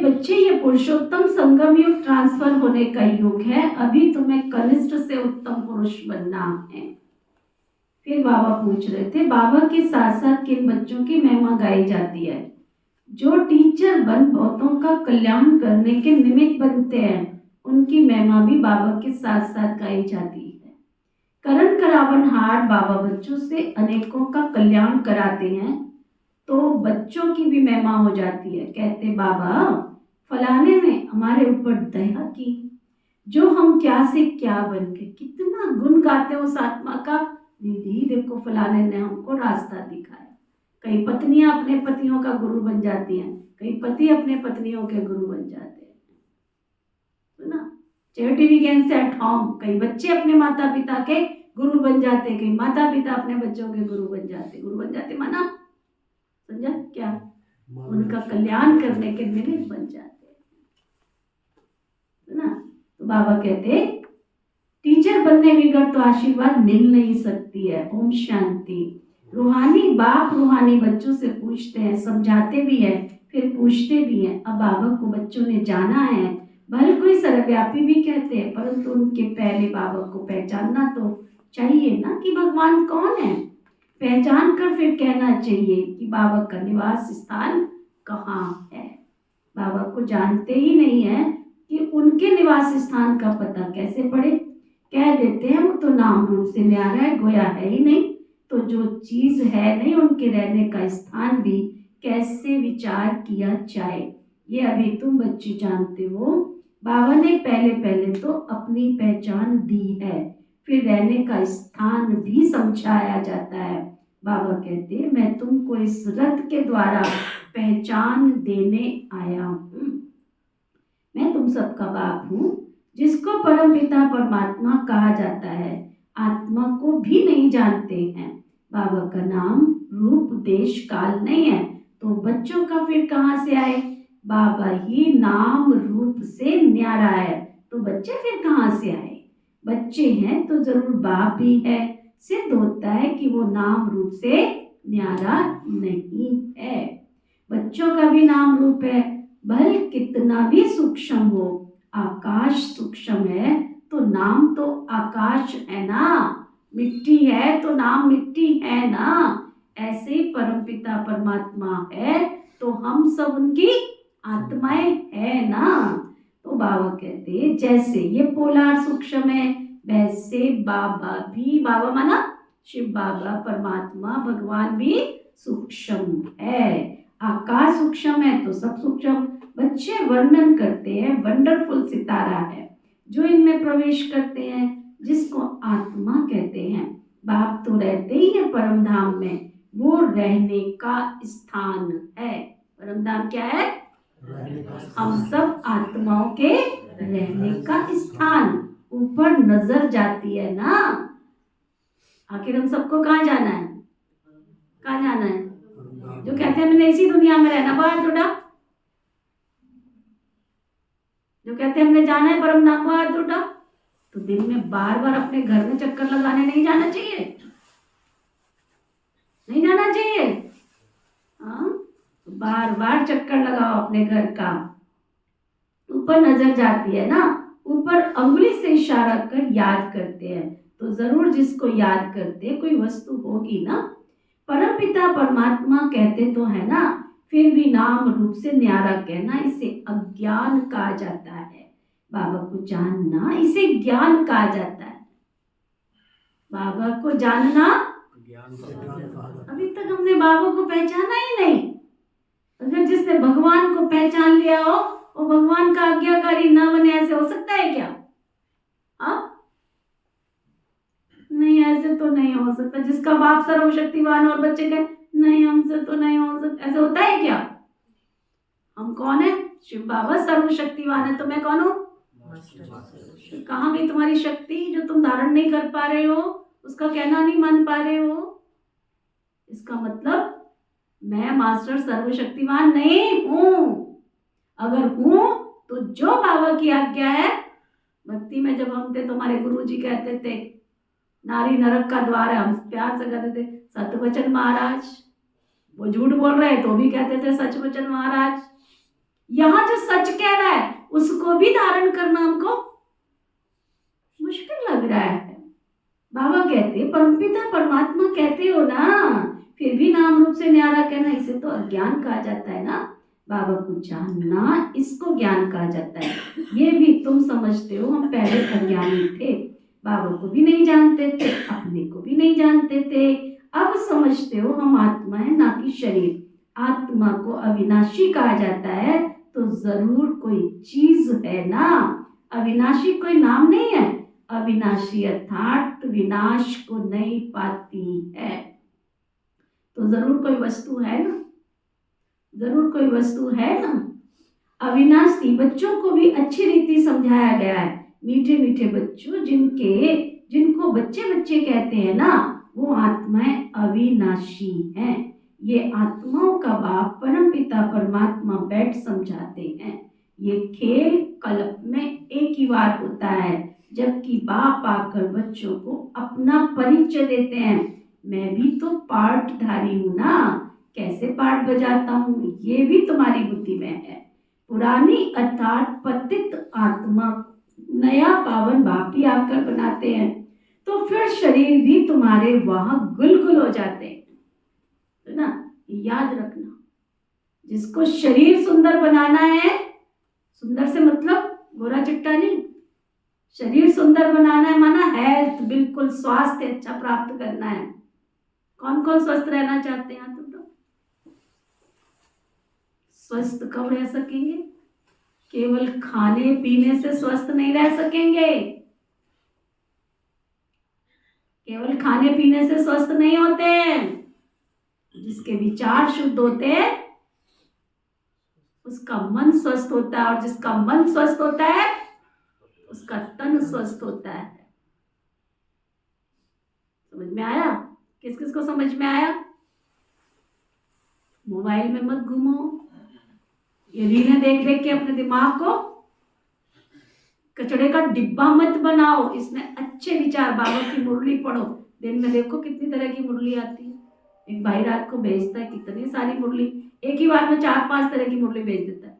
बच्चे, ये पुरुषोत्तम संगम युग ट्रांसफर होने का युग है। अभी तुम्हें कनिष्ठ से उत्तम पुरुष बनना है। फिर बाबा पूछ रहे थे, बाबा के साथ साथ किन बच्चों की महिमा गाई जाती है? जो टीचर बन बहुतों का कल्याण करने के निमित्त बनते हैं, उनकी महिमा भी बाबा के साथ साथ गाई जाती है। करण करावन हार बाबा बच्चों से अनेकों का कल्याण कराते हैं, तो बच्चों की भी महिमा हो जाती है। कहते, बाबा फलाने ने हमारे ऊपर दया की, जो हम क्या से क्या बन गए। कितना गुण गाते हैं उस आत्मा का। दीदी देखो, फलाने ने हमको रास्ता दिखाया। कई पत्नियां अपने पतियों का गुरु बन जाती हैं, कई पति अपने पत्नियों के गुरु बन जाते हैं, है ना। चैरिटी वीकेंड से एट होम, कई बच्चे अपने माता पिता के गुरु बन जाते, कई माता पिता अपने बच्चों के गुरु बन जाते। गुरु बन जाते माना समझा क्या? उनका कल्याण करने के निमित्त बन जाते, है ना। तो बाबा कहते, टीचर बनने बिगड़ तो आशीर्वाद मिल नहीं सकती है। ओम शांति। रूहानी बाप रूहानी बच्चों से पूछते हैं, समझाते भी हैं, फिर पूछते भी हैं। अब बाबा को बच्चों ने जाना है, भले कोई सर्वव्यापी भी कहते हैं, परंतु उनके पहले बाबा को पहचानना तो चाहिए ना कि भगवान कौन है। पहचान कर फिर कहना चाहिए कि बाबा का निवास स्थान कहाँ है। बाबा को जानते ही नहीं है कि उनके निवास स्थान का पता कैसे पड़े। कह देते हैं वो तो नाम रूप से न्यारा है, गोया है ही नहीं। तो जो चीज है नहीं, उनके रहने का स्थान भी कैसे विचार किया जाए, ये अभी तुम बच्चे जानते हो। बाबा ने पहले पहले तो अपनी पहचान दी है, फिर रहने का स्थान भी समझाया जाता है। बाबा कहते, मैं तुमको इस रथ के द्वारा पहचान देने आया हूँ। मैं तुम सबका बाप हूँ, जिसको परमपिता परमात्मा कहा जाता है। आत्मा को भी नहीं जानते हैं। बाबा का नाम रूप देश काल नहीं है, तो बच्चों का फिर कहाँ से आए? बाबा ही नाम रूप से न्यारा है, तो बच्चे फिर कहाँ से आए? बच्चे हैं तो जरूर बाप भी है। सिद्ध होता है कि वो नाम रूप से न्यारा नहीं है। बच्चों का भी नाम रूप है, भले कितना भी सूक्ष्म हो। आकाश सूक्ष्म है तो नाम तो आकाश है ना। मिट्टी है तो नाम मिट्टी है ना। ऐसे ही परमपिता परमात्मा है तो हम सब उनकी आत्माएं है ना। तो बाबा कहते, जैसे ये पोलार सूक्ष्म है, वैसे बाबा भी, बाबा माना शिव बाबा परमात्मा भगवान भी सूक्ष्म है। आकाश सूक्ष्म है तो सब सूक्ष्म। बच्चे वर्णन करते हैं, वंडरफुल सितारा है जो इनमें प्रवेश करते हैं, जिसको आत्मा कहते हैं। बाप तो रहते ही है परम धाम में, वो रहने का स्थान है। परम धाम क्या है? हम सब आत्माओं के रहने का स्थान। ऊपर नजर जाती है ना। आखिर हम सबको कहाँ जाना है? कहाँ जाना है? जो कहते हैं हमने इसी दुनिया में रहना, बाहर जुड़ा। जो कहते हैं हमने जाना है परम धाम, बाहर जुड़ा। तो दिन में बार बार अपने घर में चक्कर लगाने नहीं जाना चाहिए? नहीं जाना चाहिए? हाँ, बार बार चक्कर लगाओ अपने घर का। ऊपर नजर जाती है ना, ऊपर अंगुली से इशारा कर याद करते हैं, तो जरूर जिसको याद करते कोई वस्तु होगी ना। परमपिता परमात्मा कहते तो है ना, फिर भी नाम रूप से न्यारा कहना, इसे अज्ञान कहा जाता है। बाबा को जानना, इसे ज्ञान कहा जाता है। बाबा को जानना, अभी तक हमने बाबा को पहचाना ही नहीं। अगर जिसने भगवान को पहचान लिया हो वो भगवान का आज्ञाकारी ना बने, ऐसे हो सकता है क्या? नहीं, ऐसे तो नहीं हो सकता। जिसका बाप सर्वशक्तिवान और बच्चे कहे नहीं हमसे तो नहीं हो सकता, ऐसे होता है क्या? हम कौन है? शिव बाबा सर्वशक्तिवान है, तो मैं कौन हूँ? कहाँ गई तुम्हारी शक्ति जो तुम धारण नहीं कर पा रहे हो, उसका कहना नहीं मान पा रहे हो? इसका मतलब मैं मास्टर सर्वशक्तिवान नहीं हूँ। अगर हूँ तो जो बाबा की आज्ञा है, भक्ति में जब हम थे तो हमारे गुरुजी कहते थे नारी नरक का द्वार है, हम प्यार से कहते थे सतवचन महाराज। वो झूठ बोल रहे तो भी कहते थे सच वचन महाराज। यहाँ जो सच उसको भी धारण करना हमको मुश्किल लग रहा है। बाबा कहते, परमपिता परमात्मा कहते हो ना, फिर भी नाम रूप से न्यारा कहना, इसे तो अज्ञान कहा जाता है ना। बाबा को जानना, इसको ज्ञान कहा जाता है। ये भी तुम समझते हो, हम पहले अज्ञानी थे, बाबा को भी नहीं जानते थे, अपने को भी नहीं जानते थे। अब समझते हो हम आत्मा है, ना कि शरीर। आत्मा को अविनाशी कहा जाता है, तो जरूर कोई चीज है ना। अविनाशी कोई नाम नहीं है। अविनाशी अर्थात विनाश को नहीं पाती है, तो जरूर कोई वस्तु है ना, जरूर कोई वस्तु है ना। अविनाशी बच्चों को भी अच्छी रीति समझाया गया है। मीठे मीठे बच्चों, जिनको बच्चे बच्चे कहते हैं ना, वो आत्माएं अविनाशी हैं। ये आत्माओं का बाप परम पिता परमात्मा बैठ समझाते हैं। ये खेल कल्प में एक ही बार होता है, जबकि बाप आकर बच्चों को अपना परिचय देते हैं। मैं भी तो पाठधारी हूं ना, कैसे पाठ बजाता हूँ ये भी तुम्हारी बुद्धि में है। पुरानी अर्थात पतित आत्मा नया पावन बाप ही आकर बनाते हैं, तो फिर शरीर भी तुम्हारे वहां गुलगुल हो जाते हैं, है ना। याद रखना, जिसको शरीर सुंदर बनाना है, सुंदर से मतलब गोरा चिट्टा नहीं, शरीर सुंदर बनाना है माना हेल्थ, बिल्कुल स्वास्थ्य अच्छा प्राप्त करना है। कौन कौन स्वस्थ रहना चाहते हैं तुम लोग? स्वस्थ कब रह सकेंगे? केवल खाने पीने से स्वस्थ नहीं रह सकेंगे। केवल खाने पीने से स्वस्थ नहीं होते हैं। जिसके विचार शुद्ध होते हैं उसका मन स्वस्थ होता है, और जिसका मन स्वस्थ होता है उसका तन स्वस्थ होता है। समझ में आया? किस किस को समझ में आया? मोबाइल में मत घूमो, ये रीलें देख देख के अपने दिमाग को कचड़े का डिब्बा मत बनाओ। इसमें अच्छे विचार, बाबा की मुरली पढ़ो। दिन में देखो कितनी तरह की मुरली आती है। एक भाई रात को भेजता है कितनी सारी मुरली, एक ही बार में 4-5 तरह की मुरली भेज देता है।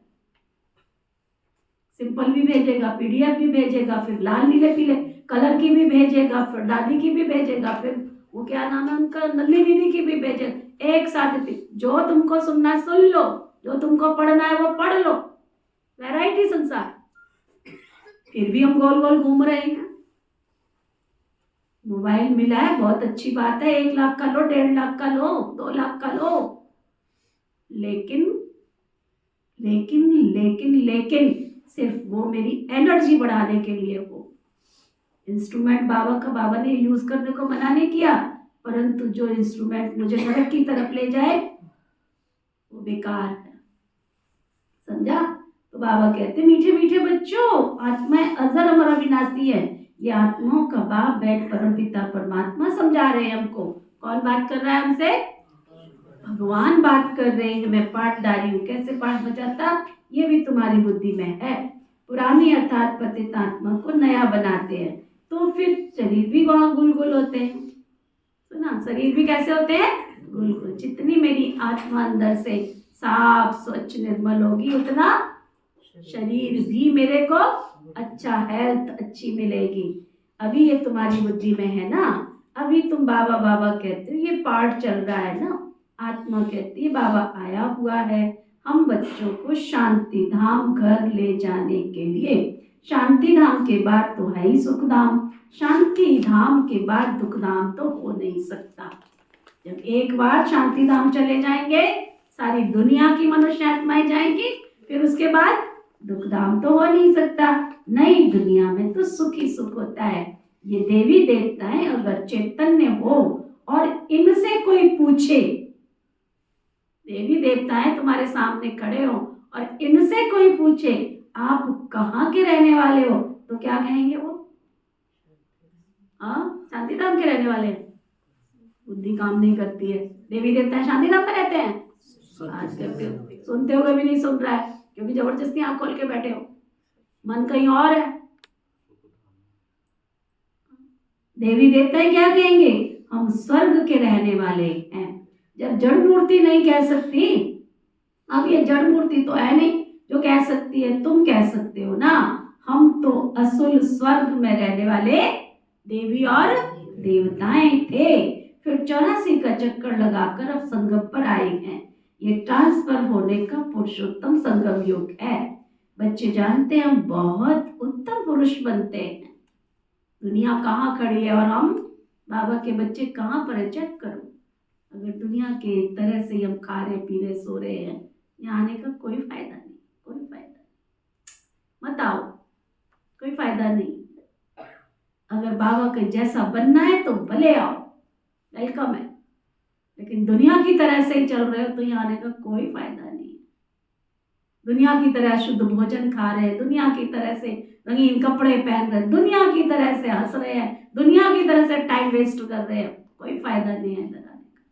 सिंपल भी भेजेगा, पीडीएफ भी भेजेगा, फिर लाल नीले पीले कलर की भी भेजेगा, फिर दादी की भी भेजेगा, फिर वो क्या नाम है उनका, नल्ली दीदी की भी भेजेगा। एक साथ जो तुमको सुनना है सुन लो, जो तुमको पढ़ना है वो पढ़ लो। वैरायटी संसार। फिर भी हम गोल गोल घूम रहे हैं। मोबाइल मिला है बहुत अच्छी बात है, 1 लाख का लो, 1.5 लाख का लो, 2 लाख का लो, लेकिन लेकिन लेकिन लेकिन सिर्फ वो मेरी एनर्जी बढ़ाने के लिए हो। इंस्ट्रूमेंट बाबा ने यूज करने को मना नहीं किया, परंतु जो इंस्ट्रूमेंट मुझे नरक की तरफ ले जाए वो बेकार है। समझा? तो बाबा कहते मीठे मीठे बच्चों, आत्माएं अजर अमर अविनाशी है। ये आत्माओं का बाप बैठ परम पिता परमात्मा समझा रहे हैं हमको। कौन बात कर रहा है हमसे? भगवान बात कर रहे हैं। मैं पाठधारी हूँ, कैसे पाठ बजाता ये भी तुम्हारी बुद्धि में है। पुरानी अर्थात पतित आत्मा को नया बनाते हैं, तो फिर शरीर भी वहां गुलगुल होते हैं। सुना? शरीर भी कैसे होते हैं? गुलगुल। जितनी मेरी आत्मा अंदर से साफ स्वच्छ निर्मल होगी, उतना शरीर भी मेरे को अच्छा, हेल्थ अच्छी मिलेगी। अभी ये तुम्हारी बुद्धि में है ना, अभी तुम बाबा बाबा कहते हो, ये पाठ चल रहा है ना। आत्मा कहती है बाबा आया हुआ है हम बच्चों को शांति धाम घर ले जाने के लिए। शांति धाम के बाद तो है ही सुख धाम, शांति धाम के बाद दुख धाम तो हो नहीं सकता। जब एक बार शांति धाम चले जाएंगे, सारी दुनिया की मनुष्य आत्माएं जाएंगी, फिर उसके बाद दुख धाम तो हो नहीं सकता। नई दुनिया में तो सुख ही सुख होता है। ये देवी देवताएं अगर चैतन्य हो और इनसे कोई पूछे, देवी देवताएं तुम्हारे सामने खड़े हो और इनसे कोई पूछे आप कहाँ के रहने वाले हो, तो क्या कहेंगे वो? हाँ, शांति धाम के रहने वाले हैं। बुद्धि काम नहीं करती है। देवी देवताएं शांति धाम में रहते हैं। आज करते हो, सुनते हुए भी नहीं सुन रहा है, क्योंकि जबरदस्ती आंख खोल के बैठे हो, मन कहीं और है। देवी देवताएं क्या कहेंगे? हम स्वर्ग के रहने वाले हैं। जब जड़ मूर्ति नहीं कह सकती, अब ये जड़ मूर्ति तो है नहीं जो कह सकती सकती है, तुम कह सकते हो ना, हम तो असुल स्वर्ग में रहने वाले देवी और देवताएं थे, फिर 84 का चक्कर लगाकर अब संगम पर आए हैं। ये ट्रांसफर होने का पुरुषोत्तम संगम योग है। बच्चे जानते हैं हम बहुत उत्तम पुरुष बनते हैं। दुनिया कहाँ खड़ी है और हम बाबा के बच्चे कहाँ पर है, चेक करो। अगर दुनिया के तरह से हम खा रहे पी रहे सो रहे हैं, यहाँ आने का कोई फायदा नहीं, कोई फायदा नहीं, मत आओ, कोई फायदा नहीं। अगर बाबा के जैसा बनना है तो भले आओ, वेलकम है, लेकिन दुनिया की तरह से ही चल रहे हो तो यहाँ आने का कोई फायदा नहीं। दुनिया की तरह शुद्ध भोजन खा रहे हैं, दुनिया की तरह से रंगीन कपड़े पहन रहे हैं, दुनिया की तरह से हंस रहे हैं, दुनिया की तरह से टाइम वेस्ट कर रहे हैं, कोई फायदा नहीं है इधर आने का।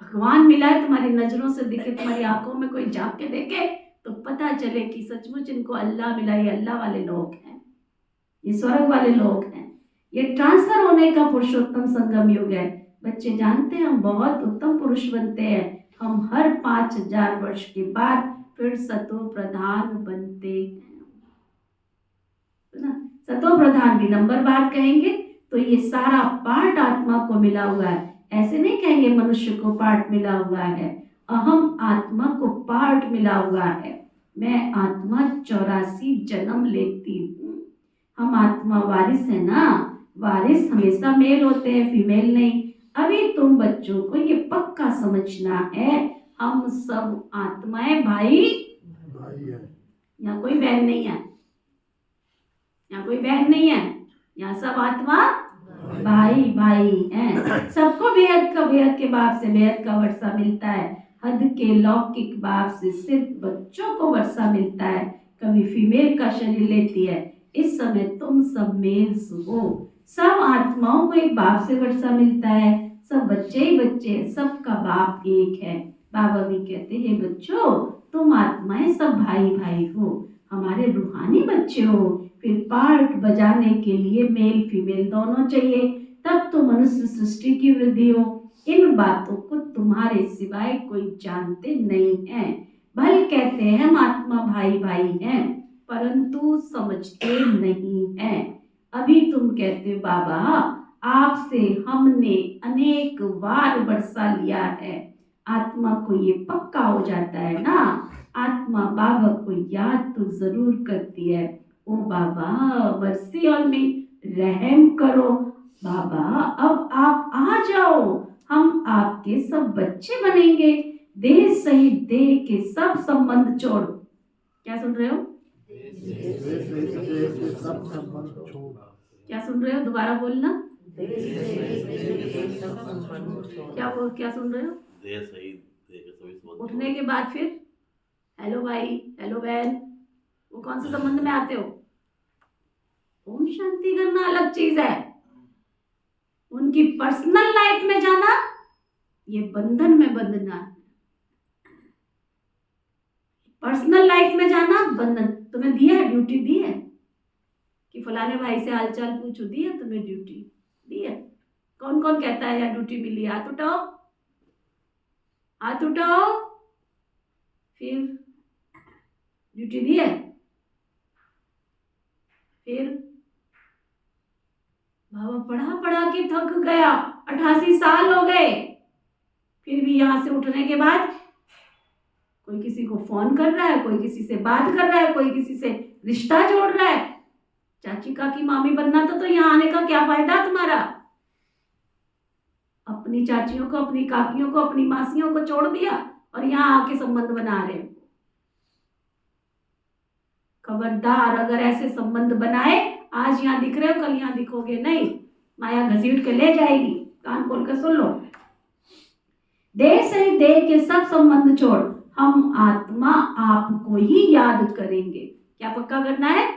भगवान मिला है, तुम्हारी नजरों से दिखे, तुम्हारी आंखों में कोई झांक के देखे तो पता चले कि सचमुच इनको अल्लाह मिला, ये अल्लाह वाले लोग हैं, ये स्वर्ग वाले लोग हैं। ये ट्रांसफर होने का पुरुषोत्तम संगम युग है। बच्चे जानते हैं हम बहुत उत्तम पुरुष बनते हैं। हम हर 5000 वर्ष के बाद फिर सतो प्रधान बनते हैं, ना? सतो प्रधान भी नंबर बार कहेंगे तो ये सारा पार्ट आत्मा को मिला हुआ है। ऐसे नहीं कहेंगे मनुष्य को पार्ट मिला हुआ है, अहम आत्मा को पार्ट मिला हुआ है। मैं आत्मा 84 जन्म लेती हूँ। हम आत्मा वारिस है ना, वारिस हमेशा मेल होते हैं, फीमेल नहीं। अभी तुम बच्चों को ये पक्का समझना है, हम सब आत्माएं भाई है। यहाँ कोई बहन नहीं है, यहाँ कोई बहन नहीं है, यहाँ सब आत्मा भाई भाई हैं। सबको बेहद के बाप से बेहद का वर्षा मिलता है। हद के लौकिक बाप से सिर्फ बच्चों को वर्षा मिलता है। कभी फीमेल का शरीर लेती है। इस समय तुम सब मेल्स हो। सब आत्माओं को एक बाप से वर्षा मिलता है। सब बच्चे ही बच्चे हैं, सबका बाप एक है। बाबा भी कहते हैं बच्चों तुम आत्माएं सब भाई भाई हो, हमारे रूहानी बच्चे हो। फिर पार्ट बजाने के लिए मेल फीमेल दोनों चाहिए, तब तो मनुष्य सृष्टि की वृद्धि हो। इन बातों को तुम्हारे सिवाय कोई जानते नहीं है। भल कहते हैं हम आत्मा भाई भाई हैं, परंतु समझते नहीं हैं। अभी तुम कहते हो बाबा आपसे हमने अनेक बार वर्षा लिया है। आत्मा को ये पक्का हो जाता है ना, आत्मा बाबा को याद तो जरूर करती है। ओ बाबा मर्सी ऑन मी, रहम करो बाबा, अब आप आ जाओ, हम आपके सब बच्चे बनेंगे। देह सहित देह के सब संबंध छोड़, क्या सुन रहे हो? क्या सुन रहे हो? दोबारा बोलना। क्या सुन रहे हो? देह सहित देह के सभी संबंध। उठने के बाद फिर हेलो भाई, हेलो बहन, वो कौन से संबंध में आते हो? ओम शांति करना अलग चीज है। उनकी पर्सनल लाइफ में जाना ये बंधन में बंधना। पर्सनल लाइफ में जाना बंधन। तुम्हें दिया है, ड्यूटी दी है कि फलाने भाई से हालचाल पूछो, दी है तुम्हें ड्यूटी? दी है। कौन कौन कहता है यार ड्यूटी मिली? हाथ उठाओ, हाथ उठाओ। फिर ड्यूटी दी है? फिर बाबा पढ़ा पढ़ा के थक गया, 88 साल हो गए, फिर भी यहां से उठने के बाद कोई किसी को फोन कर रहा है, कोई किसी से बात कर रहा है, कोई किसी से रिश्ता जोड़ रहा है। चाची काकी मामी बनना तो यहाँ आने का क्या फायदा तुम्हारा? अपनी चाचियों को, अपनी काकियों को, अपनी मासियों को छोड़ दिया और यहाँ आके संबंध बना रहे हो। खबरदार, अगर ऐसे संबंध बनाए, आज यहाँ दिख रहे हो कल यहाँ दिखोगे नहीं, माया घसीट के ले जाएगी। कान खोल कर सुन लो। देह से देह के सब संबंध छोड़, हम आत्मा आपको ही याद करेंगे। क्या पक्का करना है?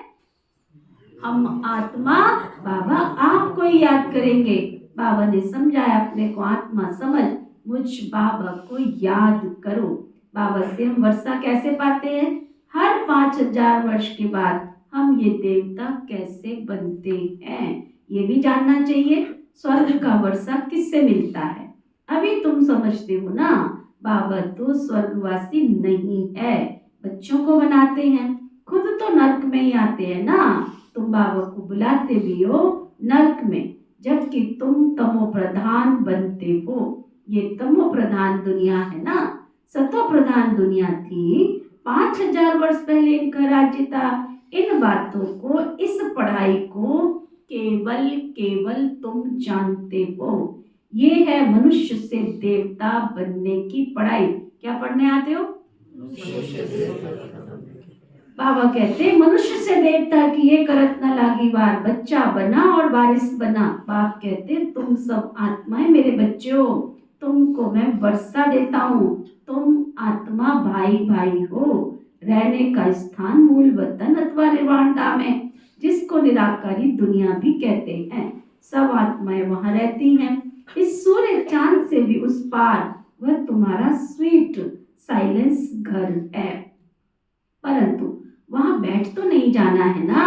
हम आत्मा बाबा आपको ही याद करेंगे। बाबा ने समझाया अपने को आत्मा समझ, मुझ बाबा को याद करो। बाबा से हम वर्षा कैसे पाते हैं? हर 5000 वर्ष के बाद हम ये देवता कैसे बनते हैं ये भी जानना चाहिए। स्वर्ग का वर्षा किससे मिलता है? अभी तुम समझते हो ना, बाबा तो स्वर्गवासी नहीं है। बच्चों को बनाते हैं, खुद तो नर्क में ही आते हैं ना। तुम बाबा को बुलाते भी हो नर्क में, जबकि तुम तमो प्रधान बनते हो। ये तमो प्रधान दुनिया है ना, सतो प्रधान दुनिया थी। 5000 वर्ष पहले इनका राज्य था। इन बातों को, इस पढ़ाई को केवल केवल तुम जानते हो। ये है मनुष्य से देवता बनने की पढ़ाई। क्या पढ़ने आते हो? बाबा कहते मनुष्य से देवता की ये करत न लागी वार, बच्चा बना और वारिस बना। बाप कहते तुम सब आत्माएं मेरे बच्चे हो, तुमको मैं वर्षा देता हूँ। तुम आत्मा भाई भाई हो। रहने का स्थान मूल वतन अथवा निर्वाण धाम है, जिसको निराकारी दुनिया भी कहते हैं। सब आत्माएं वहां रहती हैं। इस सूर्य चांद से भी उस पार वह तुम्हारा स्वीट साइलेंस घर है। परंतु वहां बैठ तो नहीं जाना है ना,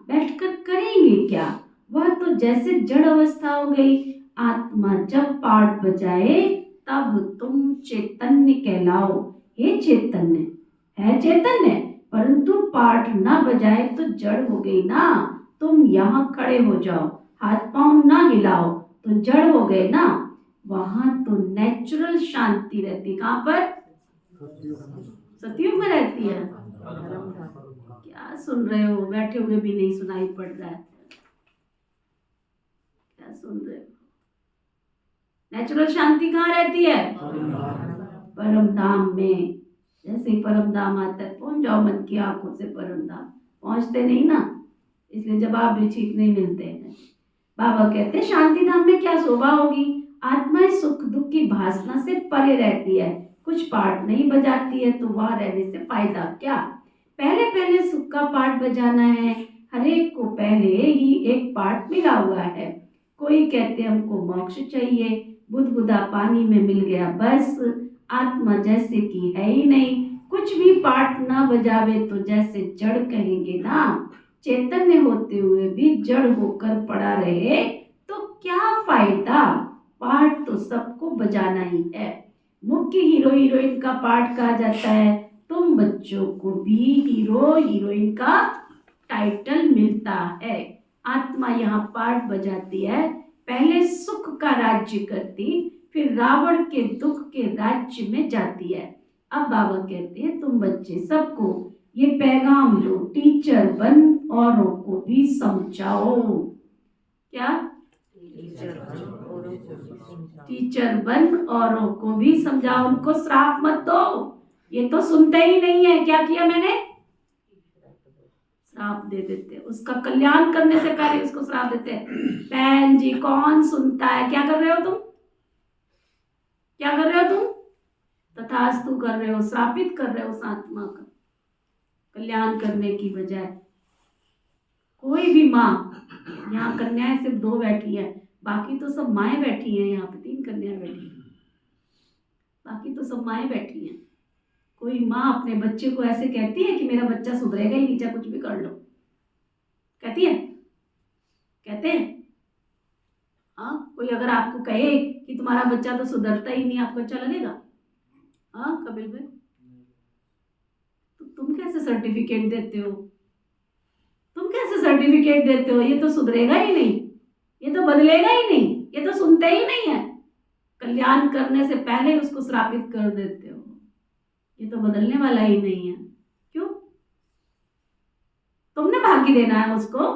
बैठकर करेंगे क्या? वह तो जैसे जड़ अवस्था हो गई। आत्मा जब पाठ बजाए तब तुम चैतन्य कहलाओ। हे चैतन्य है, चैतन्य, परंतु पाठ ना बजाए तो जड़ हो गई ना। तुम यहाँ खड़े हो जाओ, हाथ पांव ना हिलाओ तो जड़ हो गए ना। वहां तो नेचुरल शांति रहती। कहाँ पर? सतयुग में रहती है। क्या सुन रहे हो? बैठे हुए भी नहीं सुनाई पड़ रहा है। क्या सुन रहे हो? नेचुरल शांति कहाँ रहती है? परम धाम में। जैसे ही परम धाम आता है, पहुंच जाओ मन की आंखों से परम धाम। पहुंचते नहीं ना, इसलिए जवाब भी ठीक नहीं मिलते हैं। बाबा कहते हैं शांति धाम में क्या शोभा होगी। आत्मा सुख दुख की भासना से परे रहती है। कुछ पाठ नहीं बजाती है तो वहां रहने से फायदा क्या? पहले पहले सुख का पाठ बजाना है। हर एक को पहले ही एक पाठ मिला हुआ है। कोई कहते हमको मोक्ष चाहिए, बुदबुदा पानी में मिल गया बस। आत्मा जैसे कि है ही नहीं। कुछ भी पाठ ना बजावे तो जैसे जड़ कहेंगे ना। चैतन्य होते हुए भी जड़ होकर पड़ा रहे तो क्या फायदा? पाठ तो सबको बजाना ही है। मुख्य हीरो हीरोइन का पाठ कहा जाता है। तुम बच्चों को भी हीरो हीरोइन का टाइटल मिलता है। आत्मा यहाँ पाठ बजाती है। पहले सुख का राज्य करती, फिर रावण के दुख के राज्य में जाती है। अब बाबा कहते हैं तुम बच्चे सबको ये पैगाम लो, टीचर बन औरों को भी समझाओ। क्या? टीचर बन औरों को भी समझाओ। उनको श्राप मत दो, ये तो सुनते ही नहीं है। क्या किया मैंने? श्राप दे देते। उसका कल्याण करने से पहले उसको श्राप देते हैं। बहन जी कौन सुनता है? क्या कर रहे हो तुम? क्या कर रहे हो तुम? तथास्तु कर रहे हो, श्रापित कर रहे हो उस आत्मा का कल्याण करने की बजाय। कोई भी माँ, यहाँ कन्याएं सिर्फ 2 बैठी है, बाकी तो सब माएँ बैठी हैं। यहाँ पे 3 कन्याएं बैठी हैं, बाकी तो सब माएँ बैठी हैं। कोई माँ अपने बच्चे को ऐसे कहती है कि मेरा बच्चा सुधरेगा ही नहीं, चाहे कुछ भी कर लो? कहती है? कहते हैं? हाँ, कोई अगर आपको कहे कि तुम्हारा बच्चा तो सुधरता ही नहीं, आपको अच्छा लगेगा? हाँ कपिल भाई, तो तुम कैसे सर्टिफिकेट देते हो? तुम कैसे सर्टिफिकेट देते हो? ये तो सुधरेगा ही नहीं, ये तो बदलेगा ही नहीं, ये तो सुनते ही नहीं है। कल्याण करने से पहले उसको श्रापित कर देते हो। ये तो बदलने वाला ही नहीं है। क्यों? तुमने भाग्य देना है उसको,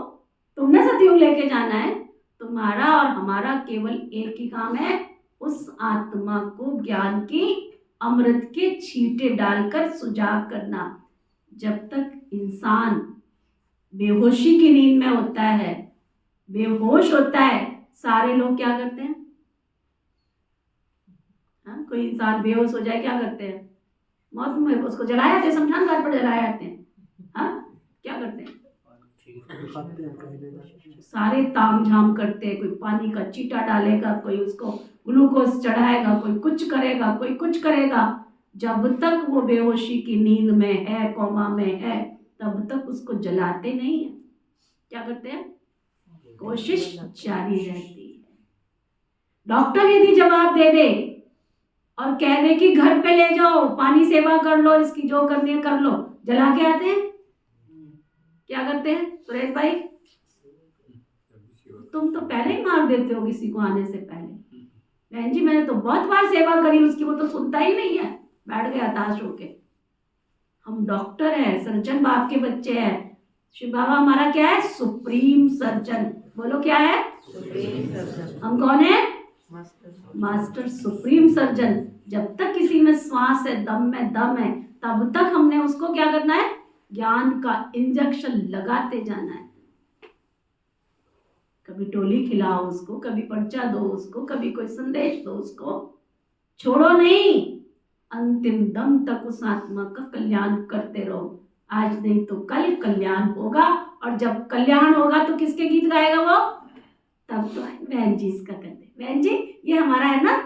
तुमने सतयुग लेके जाना है। तुम्हारा और हमारा केवल एक ही काम है, उस आत्मा को ज्ञान की अमृत के छींटे डालकर सुजाग करना। जब तक इंसान बेहोशी की नींद में होता है, बेहोश होता है, सारे लोग क्या करते हैं? हाँ, कोई इंसान बेहोश हो जाए क्या करते हैं? मौत में उसको जलाए आते हैं, शमशान घाट पर जलाए आते हैं। हाँ, क्या करते हैं? सारे ताम झाम करते हैं। कोई पानी का चीटा डालेगा, कोई उसको ग्लूकोज चढ़ाएगा, कोई कुछ करेगा, कोई कुछ करेगा। जब तक वो बेहोशी की नींद में है, कोमा में है, तब तक उसको जलाते नहीं है। क्या करते हैं? कोशिश जारी रहती है। डॉक्टर यदि जवाब दे दे और कह दे कि घर पे ले जाओ, पानी सेवा कर लो, इसकी जो करनी है कर लो, जला के आते हैं? क्या करते हैं सुरेश भाई? तुम तो पहले ही मार देते हो किसी को आने से पहले। बहन जी मैंने तो बहुत बार सेवा करी उसकी, वो तो सुनता ही नहीं है, बैठ गया ताश होके। हम डॉक्टर हैं, सर्जन बाप के बच्चे हैं। शिव बाबा हमारा क्या है? Supreme surgeon. बोलो क्या है? Supreme surgeon. हम कौन है? मास्टर। Master supreme surgeon. जब तक किसी में श्वास है, दम में दम है, तब तक हमने उसको क्या करना है? ज्ञान का इंजेक्शन लगाते जाना है। कभी टोली खिलाओ उसको, कभी पर्चा दो उसको, कभी कोई संदेश दो उसको, छोड़ो नहीं। अंतिम दम तक उस आत्मा का कल्याण करते रहो। आज नहीं तो कल कल्याण होगा, और जब कल्याण होगा तो किसके गीत गाएगा वो? तब तो बहन जी इसका करते। बहन जी ये हमारा है ना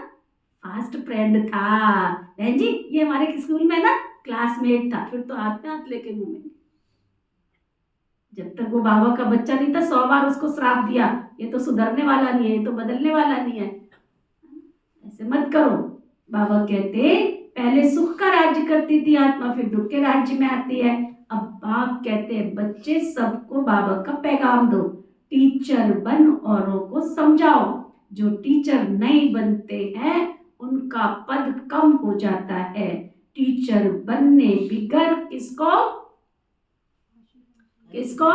फास्ट फ्रेंड था, बहन जी ये हमारे स्कूल में ना क्लासमेट था, फिर तो हाथ में हाथ लेके घूमेंगे। जब तक वो बाबा का बच्चा नहीं था 100 बार उसको श्राप दिया, ये तो सुधरने वाला नहीं है, ये तो बदलने वाला नहीं है। ऐसे मत करो। बाबा कहते पहले सुख का राज्य करती थी आत्मा, फिर दुख के राज्य में आती है। अब बाप कहते हैं बच्चे सबको बाबा का पैगाम दो, टीचर बन औरों को समझाओ। जो टीचर नहीं बनते हैं उनका पद कम हो जाता है। टीचर बनने बिगर किसको किसको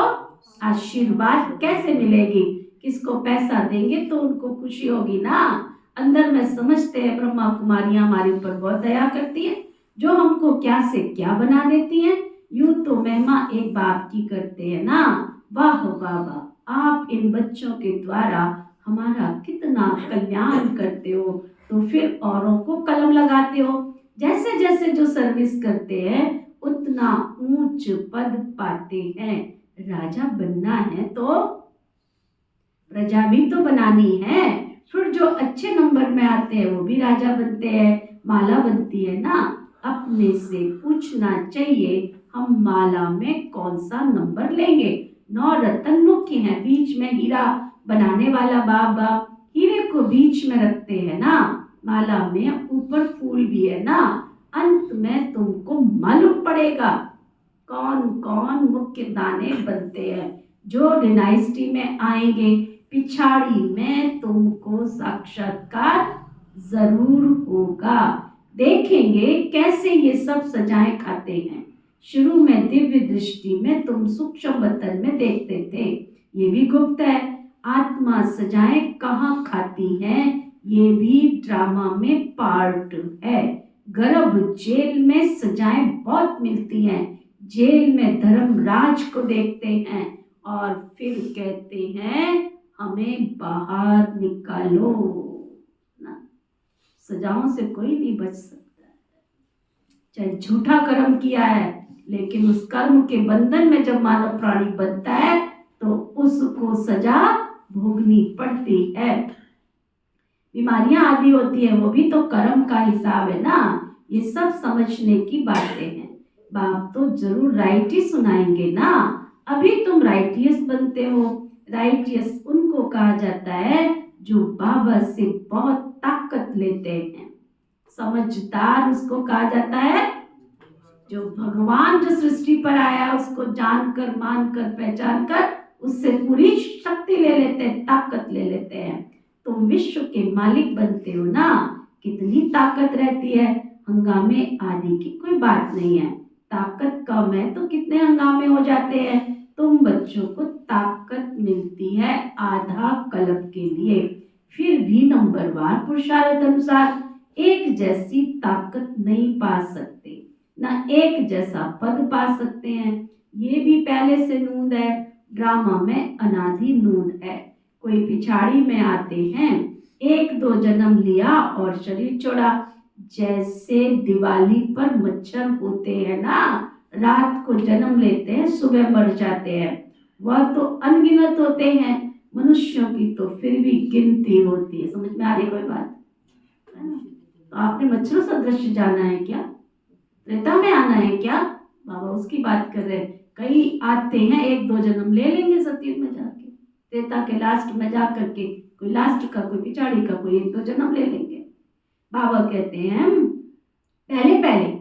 आशीर्वाद कैसे मिलेगी? किसको पैसा देंगे तो उनको खुशी होगी ना। अंदर में समझते हैं ब्रह्मा कुमारियां हमारे ऊपर बहुत दया करती हैं, जो हमको क्या से क्या बना देती हैं। यूं तो महिमा एक बाप की करते हैं ना। वाह बाबा, आप इन बच्चों के द्वारा हमारा कितना कल्याण करते हो, तो फिर औरों को कलम लगाते हो। जैसे जैसे जो सर्विस करते हैं उतना ऊंच पद पाते हैं। राजा बनना है तो प्रजा भी तो बनानी है। फिर जो अच्छे नंबर में आते हैं वो भी राजा बनते हैं, माला बनती है ना। अपने से पूछना चाहिए हम माला में कौन सा नंबर लेंगे। 9 रतन मुख्य हैं, बीच में हीरा बनाने वाला बाबा हीरे को बीच में रखते हैं ना। माला में ऊपर फूल भी है ना। अंत में तुमको मालूम पड़ेगा कौन कौन मुख्य दाने बनते हैं। जो डायनेस्टी में आएंगे पिछाड़ी में तुमको साक्षात्कार जरूर होगा। देखेंगे कैसे ये सब सजाएं खाते हैं। शुरू में दिव्य दृष्टि में तुम सूक्ष्म वतन में देखते थे, ये भी गुप्त है। आत्मा सजाएं कहाँ खाती है, ये भी ड्रामा में पार्ट है। गर्भ जेल में सजाएं बहुत मिलती हैं। जेल में धर्मराज को देखते हैं और फिर कहते हैं हमें बाहर निकालो ना। सजाओं से कोई नहीं बच सकता, चाहे झूठा कर्म किया है, लेकिन उस कर्म के बंधन में जब मानव प्राणी बनता है तो उसको सजा भोगनी पड़ती है। बीमारियां आदि होती है, वो भी तो कर्म का हिसाब है ना। ये सब समझने की बातें हैं। बाप तो जरूर राइट ही सुनाएंगे ना। अभी तुम राइटियस बनते हो। राइटियस उनको कहा जाता है जो बाबा से बहुत ताकत लेते हैं। समझदार उसको कहा जाता है जो भगवान जो सृष्टि पर आया उसको जानकर मानकर पहचान कर उससे पूरी शक्ति ले लेते हैं, ताकत ले लेते हैं। तुम विश्व के मालिक बनते हो ना। कितनी ताकत रहती है, हंगामे आदि की कोई बात नहीं है। ताकत कम है तो कितने हंगामे हो जाते हैं। तुम बच्चों को ताकत मिलती है आधा कल्प के लिए, फिर भी नंबरवार पुरुषार्थ अनुसार एक जैसी ताकत नहीं पा सकते, ना एक जैसा पद पा सकते हैं। ये भी पहले से नूंद है, ड्रामा में अनादि नूंद है। कोई पिछाड़ी में आते हैं, 1-2 जन्म लिया और शरीर छोड़ा। जैसे दिवाली पर मच्छर होते हैं ना, रात को जन्म लेते हैं सुबह मर जाते हैं, वह तो अनगिनत होते हैं। मनुष्यों की तो फिर भी गिनती होती है। समझ में आ रही कोई बात? तो आपने मच्छरों सदृश जाना है क्या? त्रेता में आना है क्या? बाबा उसकी बात कर रहे हैं। कई आते हैं 1-2 जन्म ले लेंगे सतयुग में जाके, त्रेता के लास्ट में जा करके कोई लास्ट का, कोई पिछाड़ी का, कोई 1-2 जन्म ले लेंगे। बाबा कहते हैं पहले पहले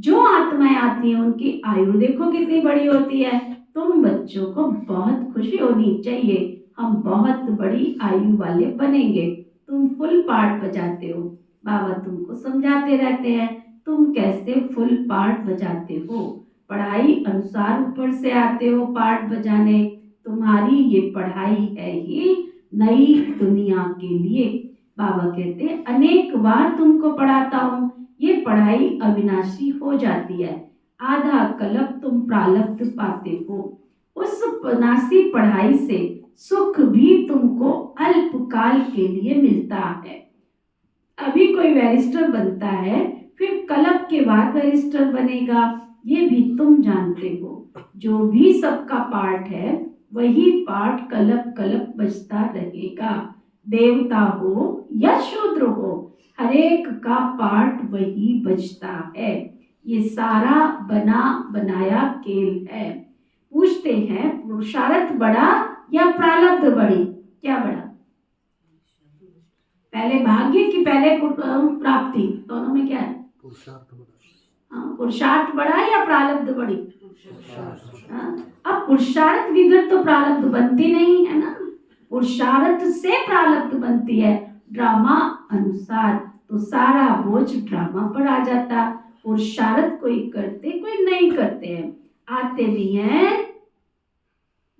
जो आत्माएं आती हैं उनकी आयु देखो कितनी बड़ी होती है। तुम बच्चों को बहुत खुशी होनी चाहिए, हम बहुत बड़ी आयु वाले बनेंगे। तुम फुल पार्ट बजाते हो, बाबा तुमको समझाते रहते हैं तुम कैसे फुल पार्ट बजाते हो। पढ़ाई अनुसार ऊपर से आते हो पार्ट बजाने। तुम्हारी ये पढ़ाई है ही नई दुनिया के लिए। बाबा कहते हैं अनेक बार तुमको पढ़ाता हूँ, ये पढ़ाई अविनाशी हो जाती है। आधा कल्प तुम प्रारब्ध पाते हो, उस विनाशी पढ़ाई से सुख भी तुमको अल्पकाल के लिए मिलता है। अभी कोई बैरिस्टर बनता है, फिर कल्प के बाद बैरिस्टर बनेगा, ये भी तुम जानते हो। जो भी सबका पार्ट है वही पार्ट कल्प कल्प बजता रहेगा। देवता हो या शूद्र हो, हर एक का पार्ट वही बजता है। ये सारा बना बनाया खेल है। पूछते हैं पुरुषार्थ बड़ा या प्रारब्ध बड़ी, क्या बड़ा? पहले भाग्य की पहले प्राप्ति, दोनों में क्या है? हाँ, पुरुषार्थ बड़ा या प्रारब्ध बड़ी? अब पुरुषार्थ बिगड़ तो प्रारब्ध बनती नहीं है ना, पुरुषार्थ से प्रारब्ध बनती है ड्रामा अनुसार। तो सारा बोझ ड्रामा पर आ जाता। पुरुषार्थ कोई करते कोई नहीं करते हैं, आते भी हैं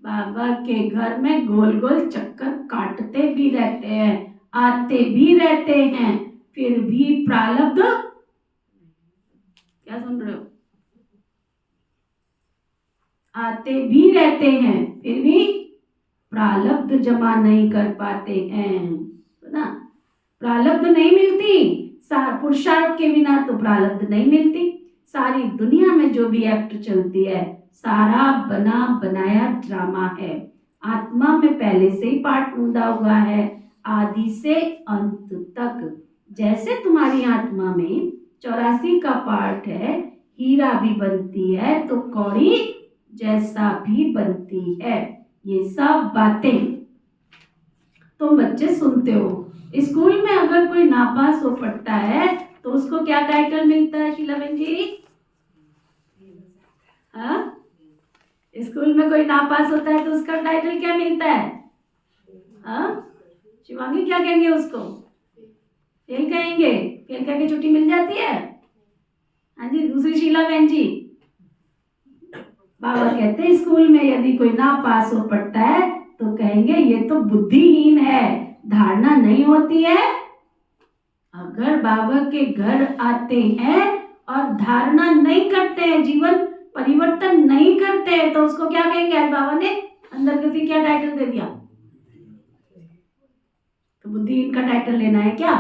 बाबा के घर में गोल गोल चक्कर काटते भी रहते हैं, आते भी रहते हैं, फिर भी प्रारब्ध, क्या सुन रहे हो? आते भी रहते हैं फिर भी प्रारब्ध जमा नहीं कर पाते हैं ना। प्रारब्ध नहीं मिलती, पुरुषार्थ के बिना तो प्रारब्ध नहीं मिलती। सारी दुनिया में जो भी एक्ट चलती है सारा बना बनाया ड्रामा है। आत्मा में पहले से ही पार्ट मुंदा हुआ है, आदि से अंत तक। जैसे तुम्हारी आत्मा में 84 का पार्ट है, हीरा भी बनती है तो कौड़ी जैसा भी बनती है। ये सब बातें तुम बच्चे सुनते हो। स्कूल में अगर कोई नापास हो पड़ता है तो उसको क्या टाइटल मिलता है शीला बहन जी? हाँ, स्कूल में कोई नापास होता है तो उसका टाइटल क्या मिलता है? हाँ, शिवांगी क्या कहेंगे उसको? फेल कहेंगे। फेल करके छुट्टी मिल जाती है। हाँ जी, दूसरी शीला बहन जी, बाबा कहते हैं स्कूल में यदि कोई नापास हो पड़ता है तो कहेंगे ये तो बुद्धिहीन है, धारणा नहीं होती है। अगर बाबा के घर आते हैं और धारणा नहीं करते हैं, जीवन परिवर्तन नहीं करते हैं, तो उसको क्या कहेंगे? आज बाबा ने अंदर गति क्या टाइटल दे दिया? तो बुद्धिहीन का टाइटल लेना है क्या?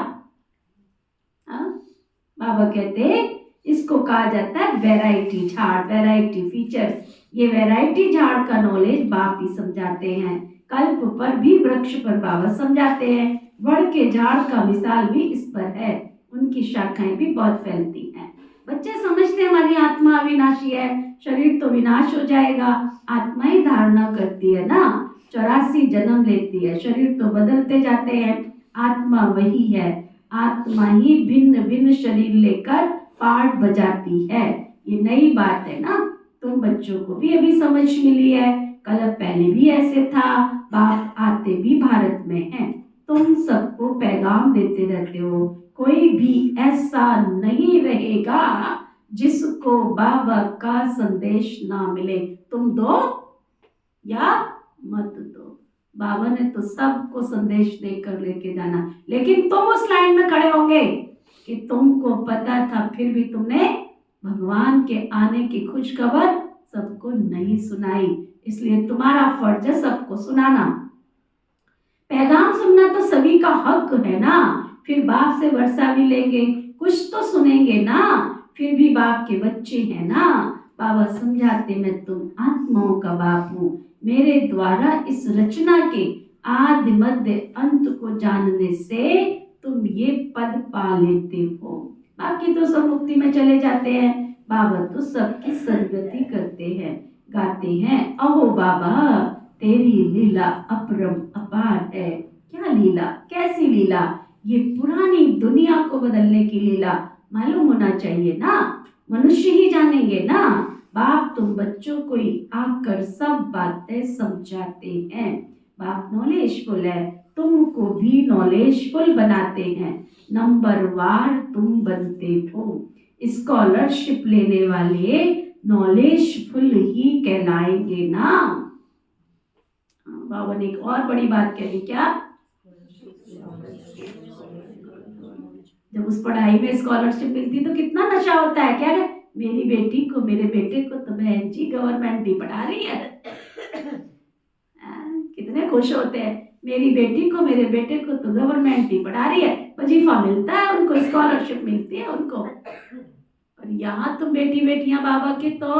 बाबा कहते इसको कहा जाता है वैरायटी झाड़, वैरायटी फीचर्स। ये वैरायटी झाड़ का नॉलेज बाप ही समझाते हैं। कल्प पर भी वृक्ष पर बाबा समझाते हैं। वड़ के झाड़ का मिसाल भी इस पर है, उनकी शाखाएं भी बहुत फैलती हैं। बच्चे समझते हैं हमारी आत्मा अविनाशी है, शरीर तो विनाश हो जाएगा। आत्मा ही धारणा करती है ना, 84 जन्म लेती है, शरीर तो बदलते जाते हैं, आत्मा वही है। आत्मा ही भिन्न भिन्न शरीर लेकर पार्ट बजाती है। ये नई बात है ना, तुम बच्चों को भी अभी समझ मिली है। कल पहले भी ऐसे था, बाप आते भी भारत में हैं। तुम सबको पैगाम देते रहते हो, कोई भी ऐसा नहीं रहेगा जिसको बाबा का संदेश ना मिले। तुम दो या मत दो, बाबा ने तो सबको संदेश देकर लेके जाना। लेकिन तुम उस लाइन में खड़े होंगे कि तुमको पता था, फिर भी तुमने भगवान के आने की खुशखबर सबको नहीं सुनाई। इसलिए तुम्हारा फर्ज है सबको सुनाना। पैगाम सुनना तो सभी का हक है ना। फिर बाप से वर्षा भी लेंगे, कुछ तो सुनेंगे ना, फिर भी बाप के बच्चे हैं ना। बाबा समझाते मैं तुम आत्माओं का बाप हूँ, मेरे द्वारा इस रचना के आदि मध्य अंत को जानने से तुम ये पद पा लेते हो। बाकी तो सब मुक्ति में चले जाते हैं, बाबा तो सबकी सदगति करते हैं। गाते हैं अहो बाबा तेरी लीला अपरम अपार है। क्या लीला, कैसी लीला? ये पुरानी दुनिया को बदलने की लीला मालूम होना चाहिए ना। मनुष्य ही जानेंगे ना। बाप तुम बच्चों को ही आकर सब बातें समझाते हैं। बाप नॉलेजफुल है, तुमको भी नॉलेजफुल बनाते हैं। नंबरवार तुम बनते हो। स्कॉलरशिप लेने वाले नॉलेजफुल ही कहलाएंगे ना। बाबा ने एक और बड़ी बात कही, क्या? जब उस पढ़ाई में स्कॉलरशिप मिलती तो कितना नशा होता है। क्या मेरी बेटी को, मेरे बेटे को तो बहन जी गवर्नमेंट ही पढ़ा रही है। कितने खुश होते हैं, मेरी बेटी को, मेरे बेटे को तो गवर्नमेंट ही पढ़ा रही है, वजीफा मिलता है उनको, स्कॉलरशिप मिलती है उनको। और यहाँ तुम बेटी बेटियां बाबा के तो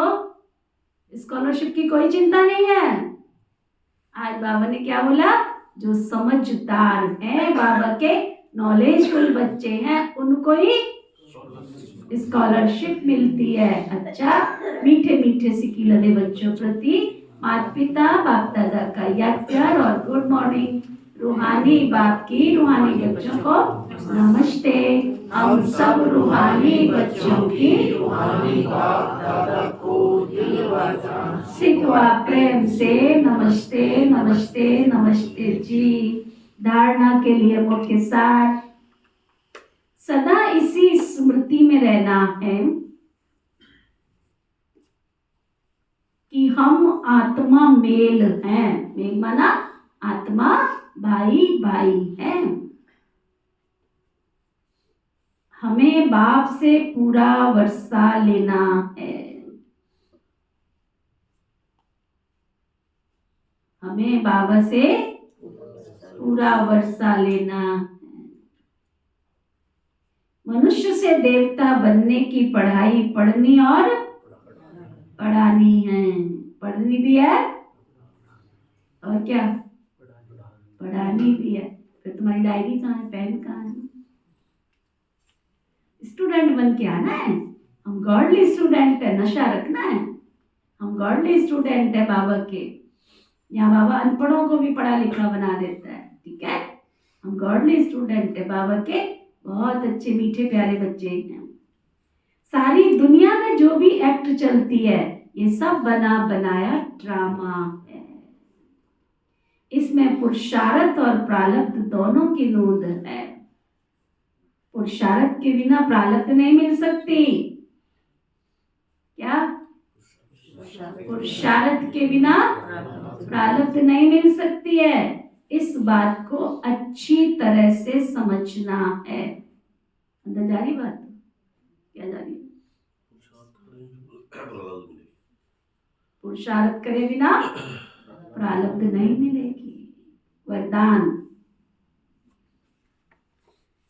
स्कॉलरशिप की कोई चिंता नहीं है। आज बाबा ने क्या बोला? जो समझदार हैं, बाबा के नॉलेजफुल बच्चे हैं, उनको ही स्कॉलरशिप मिलती है। अच्छा, मीठे मीठे सिक्की लदे बच्चों प्रति माता पिता बाप दादा का याद प्यार और गुड मॉर्निंग। रूहानी बाप की रूहानी बच्चों को नमस्ते। हम सब रूहानी बच्चों की रूहानी बाप दादा को दिल व जान सिखवा प्रेम से नमस्ते नमस्ते नमस्ते जी। धारणा के लिए मुख्य सार, सदा इसी स्मृति में रहना है कि हम आत्मा मेल हैं। मेल माना आत्मा भाई भाई है। हमें बाप से पूरा वर्षा लेना है। हमें बाबा से पूरा वर्षा लेना है। मनुष्य से देवता बनने की पढ़ाई पढ़नी और पढ़ानी है। पढ़नी भी है और क्या पढ़ानी भी है। फिर तुम्हारी डायरी कहाँ है, पेन कहाँ है? स्टूडेंट बन के आना है। हम गॉडली स्टूडेंट है, नशा रखना है। हम गॉडली स्टूडेंट है बाबा के। यहाँ बाबा अनपढ़ों को भी पढ़ा लिखा बना देता है, ठीक है। हम गॉडली स्टूडेंट है बाबा के, बहुत अच्छे मीठे प्यारे बच्चे हैं। सारी दुनिया में जो भी एक्ट चलती है, ये सब बना बनाया ड्रामा है। इसमें पुरुषार्थ और प्रारब्ध दोनों की नोंद है। पुरुषार्थ के बिना प्रारब्ध नहीं मिल सकती। क्या? पुरुषार्थ के बिना प्रारब्ध नहीं मिल सकती है। इस बात को अच्छी तरह से समझना है। अंदर जा रही बात? क्या जा रही? पुरुषार्थ करे बिना प्रारब्ध नहीं मिलेगी। वरदान,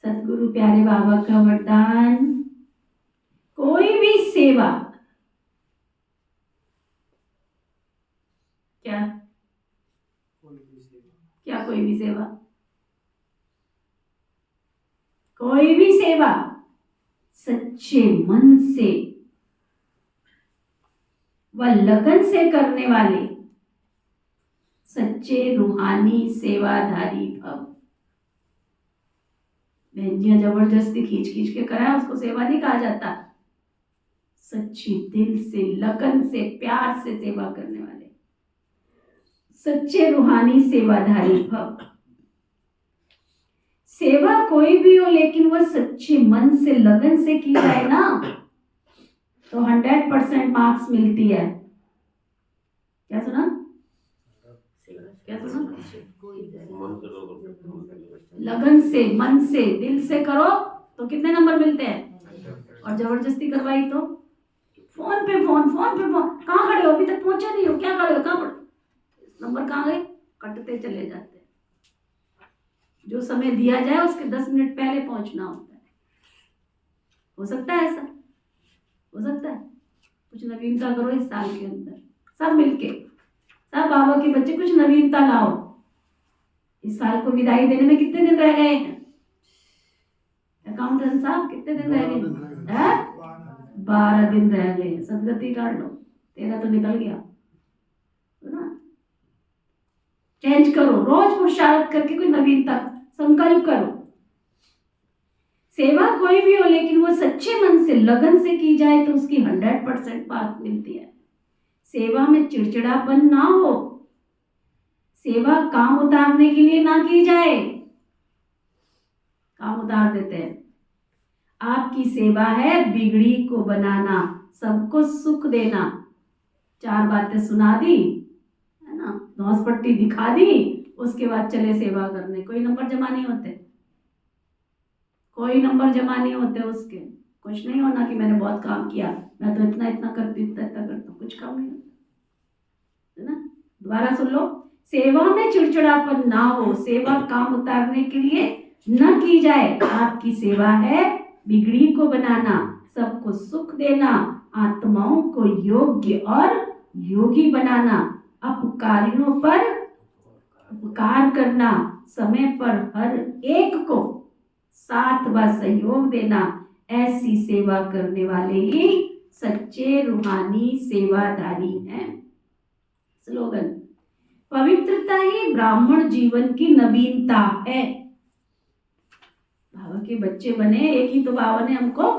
सतगुरु प्यारे बाबा का वरदान, कोई भी सेवा, क्या क्या कोई भी सेवा, कोई भी सेवा सच्चे मन से व लगन से करने वाले सच्चे रूहानी सेवाधारी भव। बहनियां जबरदस्ती खींच खींच के कराए, उसको सेवा नहीं कहा जाता। सच्ची दिल से, लगन से, प्यार से सेवा करने वाले सच्चे रूहानी सेवाधारी भव। सेवा कोई भी हो, लेकिन वह सच्चे मन से, लगन से की जाए ना, तो 100% मार्क्स मिलती है। क्या सुना? क्या सुना? लगन से, मन से, दिल से करो तो कितने नंबर मिलते हैं? और जबरदस्ती करवाई तो फोन पे फोन, फोन पे फोन। कहाँ खड़े हो? अभी तक पहुंचे नहीं हो? क्या खड़े हो? कहाँ नंबर कहाँ गए? कटते चले जाते हैं। जो समय दिया जाए उसके 10 मिनट पहले पहुंचना होता है। हो सकता है ऐसा? हो सकता है? कुछ नवीनता करो इस साल के अंदर, सब मिलके, सब बाबा के बच्चे कुछ नवीनता लाओ। इस साल को विदाई देने में कितने दिन रह गए हैं? अकाउंटेंट साहब कितने दिन रह गए? 12 दिन रह गए। सदगति कर लो, 13 तो निकल गया, है ना? चेंज करो, रोज पुरुषार्थ करके कोई नवीनता संकल्प करो। सेवा कोई भी हो, लेकिन वो सच्चे मन से लगन से की जाए तो उसकी 100% बात मिलती है। सेवा में चिड़चिड़ापन ना हो, सेवा काम उतारने के लिए ना की जाए। काम उतार देते हैं। आपकी सेवा है बिगड़ी को बनाना, सबको सुख देना। 4 बातें सुना दी है ना, धौंस पट्टी दिखा दी, उसके बाद चले सेवा करने। कोई नंबर जमा नहीं होते, कोई नंबर जमा नहीं होते उसके। कुछ नहीं होना कि मैंने बहुत काम किया, मैं तो इतना इतना करती हूँ, इतना करता हूँ, कुछ काम नहीं होता है ना। दोबारा सुन लो, सेवा में चिड़चिड़ापन ना हो, सेवा काम उतारने के लिए न की जाए। आपकी सेवा है बिगड़ी को बनाना, सबको सुख देना, आत्माओं को योग्य और योगी बनाना, अपकारियों पर उपकार करना, समय पर हर एक को साथ व सहयोग देना। ऐसी सेवा करने वाले ही सच्चे रूहानी सेवाधारी हैं। स्लोगन, पवित्रता ही ब्राह्मण जीवन की नवीनता है। बाबा के बच्चे बने, एक ही तो बाबा ने हमको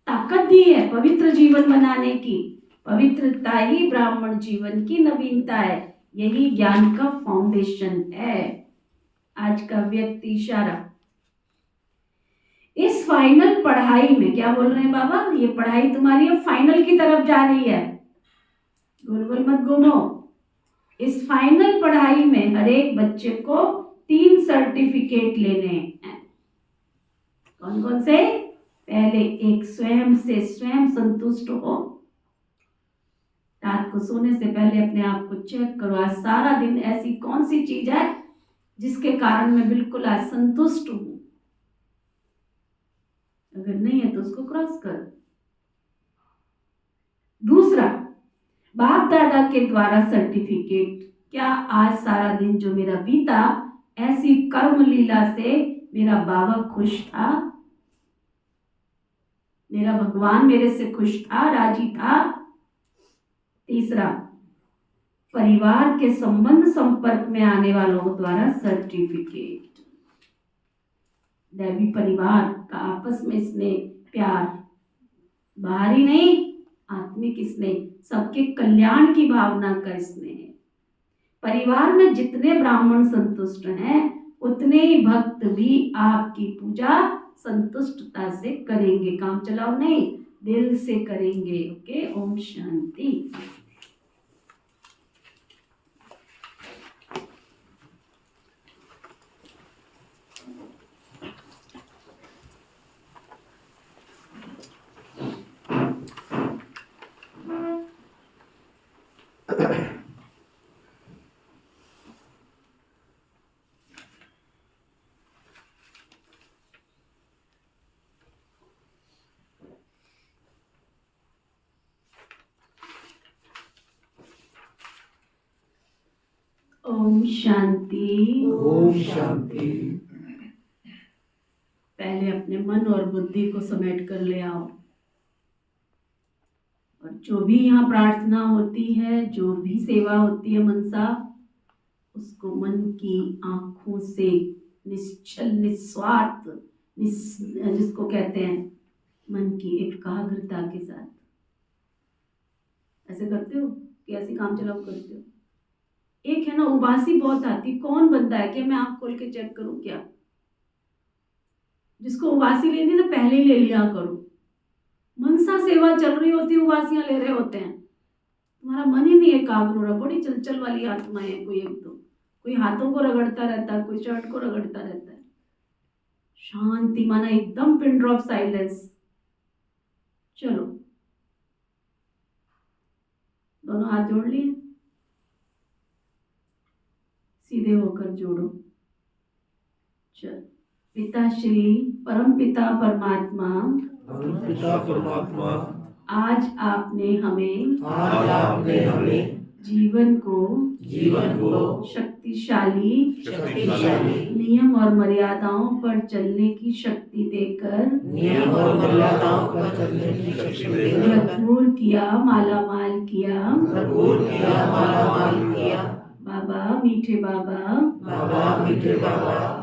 ताकत दी है पवित्र जीवन बनाने की। पवित्रता ही ब्राह्मण जीवन की नवीनता है, यही ज्ञान का फाउंडेशन है। आज का व्यक्ति इशारा, इस फाइनल पढ़ाई में क्या बोल रहे हैं बाबा, ये पढ़ाई तुम्हारी अब फाइनल की तरफ जा रही है, गोल गोल मत घूमो। इस फाइनल पढ़ाई में हर एक बच्चे को 3 सर्टिफिकेट लेने हैं। कौन कौन से? पहले एक, स्वयं से स्वयं संतुष्ट हो। रात को सोने से पहले अपने आप को चेक करो, आज सारा दिन ऐसी कौन सी चीज है जिसके कारण मैं बिल्कुल आज संतुष्ट हूं। अगर नहीं है तो उसको क्रॉस कर। दूसरा, बाप दादा के द्वारा सर्टिफिकेट, क्या आज सारा दिन जो मेरा बीता ऐसी कर्म लीला से मेरा बाबा खुश था, मेरा भगवान मेरे से खुश था, राजी था। तीसरा, परिवार के संबंध संपर्क में आने वालों द्वारा सर्टिफिकेट, दैवी परिवार का आपस में स्नेह प्यार, बाहरी नहीं आत्मिक स्नेह, सबके कल्याण की भावना का स्नेह। परिवार में जितने ब्राह्मण संतुष्ट हैं उतने ही भक्त भी आपकी पूजा संतुष्टता से करेंगे, काम चलाओ नहीं, दिल से करेंगे। ओके, ओम शांति। ओम शांति। ओम शांति। पहले अपने मन और बुद्धि को समेट कर ले आओ, और जो भी यहाँ प्रार्थना होती है, जो भी सेवा होती है मनसा, उसको मन की आंखों से निश्चल निस्वार्थ जिसको कहते हैं मन की एकाग्रता के साथ ऐसे करते हो कि ऐसे काम चलाओ करते हो। एक है ना उबासी बहुत आती, कौन बंदा है कि मैं आंख खोल के चेक करूं क्या? जिसको उबासी लेनी ना पहले ही ले लिया करो। मनसा सेवा चल रही होती है, उबासियां ले रहे होते हैं, तुम्हारा मन ही नहीं एकाग्र हो रहा। बड़ी चलचल वाली आत्माएं है, कोई एक दो, कोई हाथों को रगड़ता रहता है, कोई शर्ट को रगड़ता रहता है। शांति माना एकदम पिन ड्रॉप साइलेंस। चलो, दोनों हाथ जोड़ लिए, सीधे होकर जोड़ो। चल, पिता श्री परम पिता परमात्मा, पिता परमात्मा, आज आपने हमें जीवन को शक्तिशाली नियम और मर्यादाओं पर चलने की शक्ति देकर भरपूर किया, मालामाल किया। बाबा मीठे बाबा,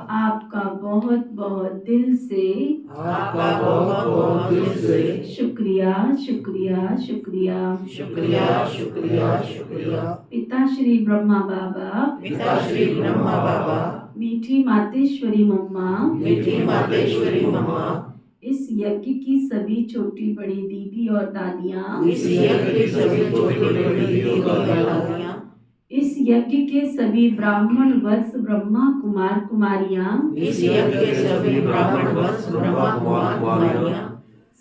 आपका बहुत बहुत दिल से आपका बहुत बहुत दिल से शुक्रिया शुक्रिया शुक्रिया। शुक्रिया शुक्रिया शुक्रिया। पिता श्री ब्रह्मा बाबा, पिता श्री ब्रह्मा बाबा, मीठी मातेश्वरी मम्मा, मीठी मातेश्वरी मम्मा, इस यज्ञ की सभी छोटी बड़ी दीदी और दादियाँ, इस यज्ञ की सभी छोटी बड़ी दीदी और दादियाँ, इस यज्ञ के सभी ब्राह्मण वत्स ब्रह्मा कुमार कुमारियाँ, इस यज्ञ के सभी ब्राह्मण वंश ब्रह्मा कुमार कुमारियाँ,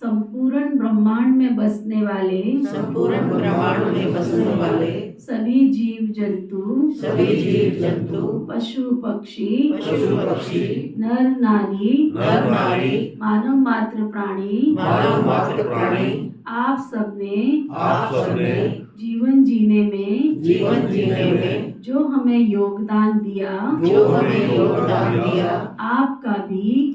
संपूर्ण ब्रह्मांड में बसने वाले संपूर्ण ब्रह्मांड में बसने वाले सभी जीव जंतु, सभी जीव जंतु, पशु पक्षी, पशु पक्षी, नर नारी, नर नारी, मानव मात्र प्राणी, मानव मात्र प्राणी, आप सबने आप सबने जीवन जीने में जीवन जीने में जो हमें योगदान दिया, जो हमें योगदान दिया, आपका भी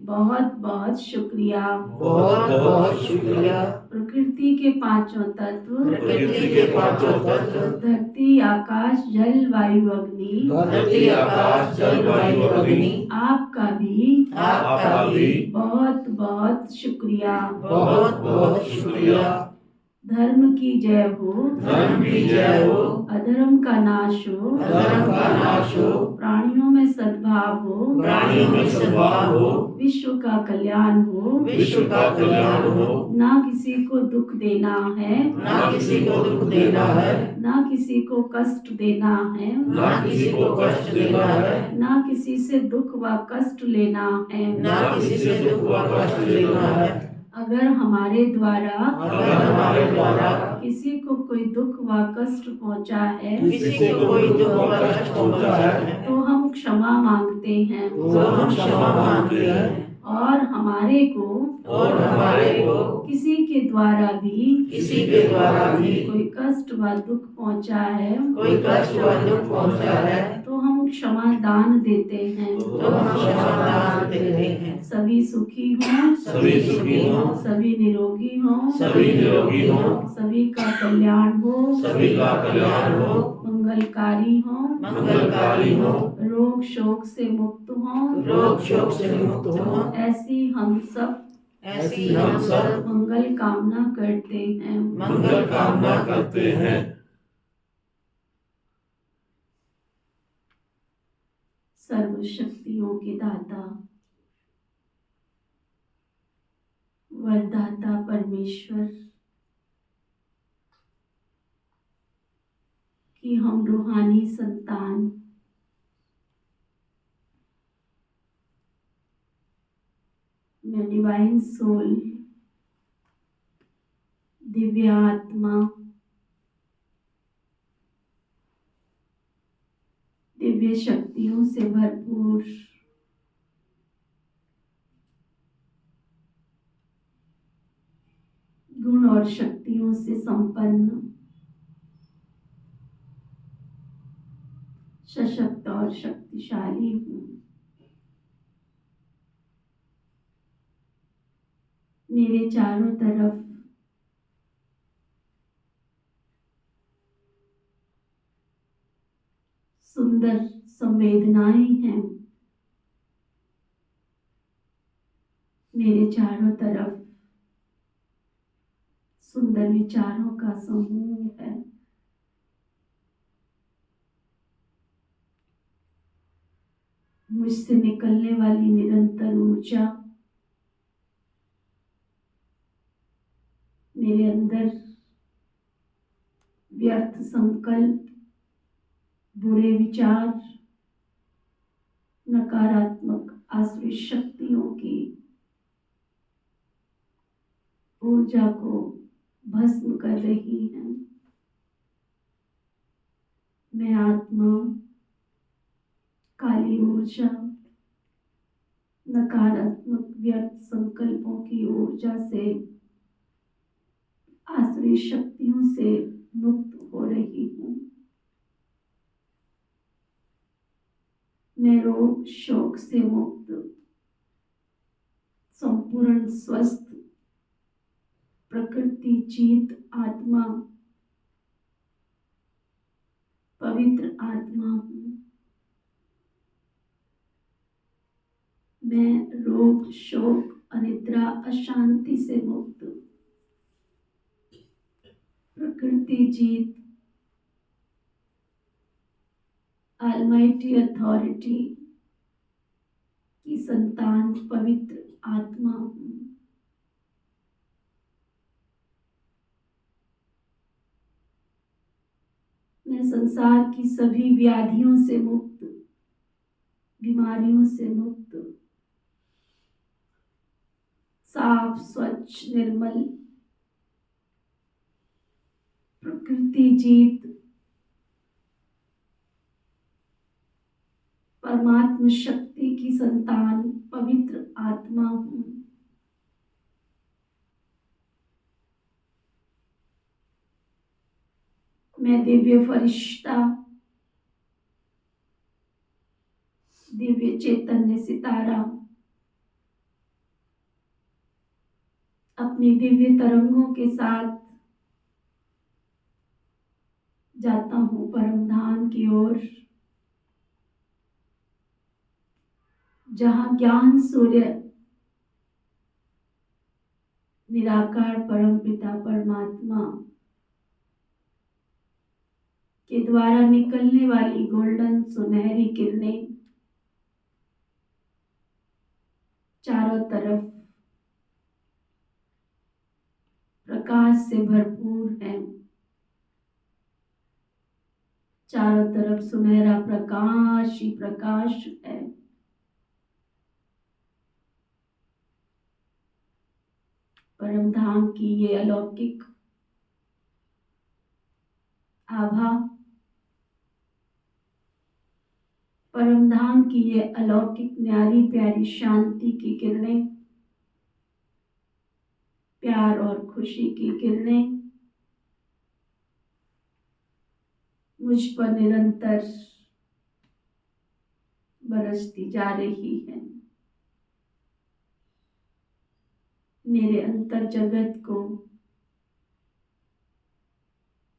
बहुत बहुत शुक्रिया। बहुत बहुत शुक्रिया। प्रकृति के पांचों तत्व, प्रकृति के पांचों तत्व, धरती आकाश जल वायु अग्नि, धरती आकाश जल वायु अग्नि, आपका भी बहुत बहुत शुक्रिया। बहुत बहुत शुक्रिया। धर्म की जय हो, धर्म की जय हो, अधर्म का नाश हो, अधर्म का नाश हो, प्राणियों में सद्भाव हो, प्राणियों में सद्भाव हो, विश्व का कल्याण हो, विश्व का कल्याण हो, ना किसी को दुख देना है, ना किसी को दुख देना है, ना किसी को कष्ट देना है, ना किसी को कष्ट देना है, ना किसी से दुख व कष्ट लेना है। ना किसी से दुख व कष्ट लेना है। अगर हमारे द्वारा अगर हमारे द्वारा किसी को कोई दुख व कष्ट पहुंचा है, किसी को कोई दुख व कष्ट पहुंचा है, तो हम क्षमा मांगते हैं तो हम क्षमा मांगते हैं, और हमारे को किसी के द्वारा भी कोई कष्ट व दुख पहुंचा है, कोई कष्ट व दुख पहुंचा है, तो हम क्षमा दान देते हैं। तो हम क्षमा दान देते हैं। सभी सुखी हों, सभी निरोगी हों, सभी का कल्याण हो, मंगलकारी हो, रोग शोक से मुक्त हो, ऐसी हम सब मंगल कामना करते हैं। सर्वशक्तियों के दाता वरदाता परमेश्वर कि हम रूहानी संतान मैं डिवाइन सोल, दिव्य आत्मा, दिव्य शक्तियों से भरपूर गुण और शक्तियों से संपन्न सशक्त और शक्तिशाली हूँ। मेरे चारों तरफ सुंदर संवेदनाएं हैं। मेरे चारों तरफ सुंदर विचारों का समूह है। मुझसे निकलने वाली निरंतर ऊर्जा मेरे अंदर व्यर्थ संकल्प, बुरे विचार, नकारात्मक आसुरी शक्तियों की ऊर्जा को भस्म कर रही है। मैं आत्मा काली ऊर्जा, नकारात्मक व्यर्थ संकल्पों की ऊर्जा से, आसुरी शक्तियों से मुक्त हो रही हूँ। मैं रोग शोक से मुक्त, संपूर्ण स्वस्थ, प्रकृति जीत आत्मा, पवित्र आत्मा हूँ। मैं रोग, शोक, अनिद्रा, अशांति से मुक्त, प्रकृति जीत, ऑलमाइटी अथॉरिटी की संतान, पवित्र आत्मा हूँ। मैं संसार की सभी व्याधियों से मुक्त, बीमारियों से मुक्त, साफ, स्वच्छ, निर्मल, प्रकृति जीत, परमात्म शक्ति की संतान, पवित्र आत्मा हूँ। मैं दिव्य फरिश्ता, दिव्य चैतन्य सितारा, अपनी दिव्य तरंगों के साथ जाता हूँ परम धाम की ओर, जहाँ ज्ञान सूर्य निराकार परम पिता परमात्मा के द्वारा निकलने वाली गोल्डन सुनहरी किरणें चारों तरफ प्रकाश से भरपूर है। चारों तरफ सुनहरा प्रकाश ही प्रकाश है। परम धाम की ये अलौकिक आभा, परम धाम की ये अलौकिक न्यारी प्यारी शांति की किरणें, प्यार और खुशी की किरणें मुझ पर निरंतर बरसती जा रही है। मेरे अंतर जगत को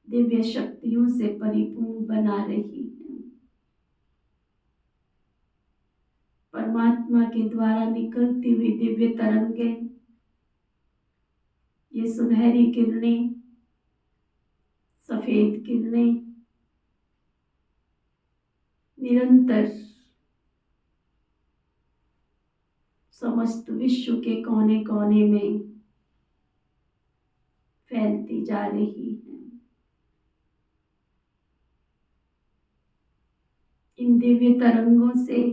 दिव्य शक्तियों से परिपूर्ण बना रही है। परमात्मा के द्वारा निकलती हुई दिव्य तरंगें, ये सुनहरी किरणें, सफेद किरणें निरंतर समस्त विश्व के कोने कोने में फैलती जा रही है। इन दिव्य तरंगों से,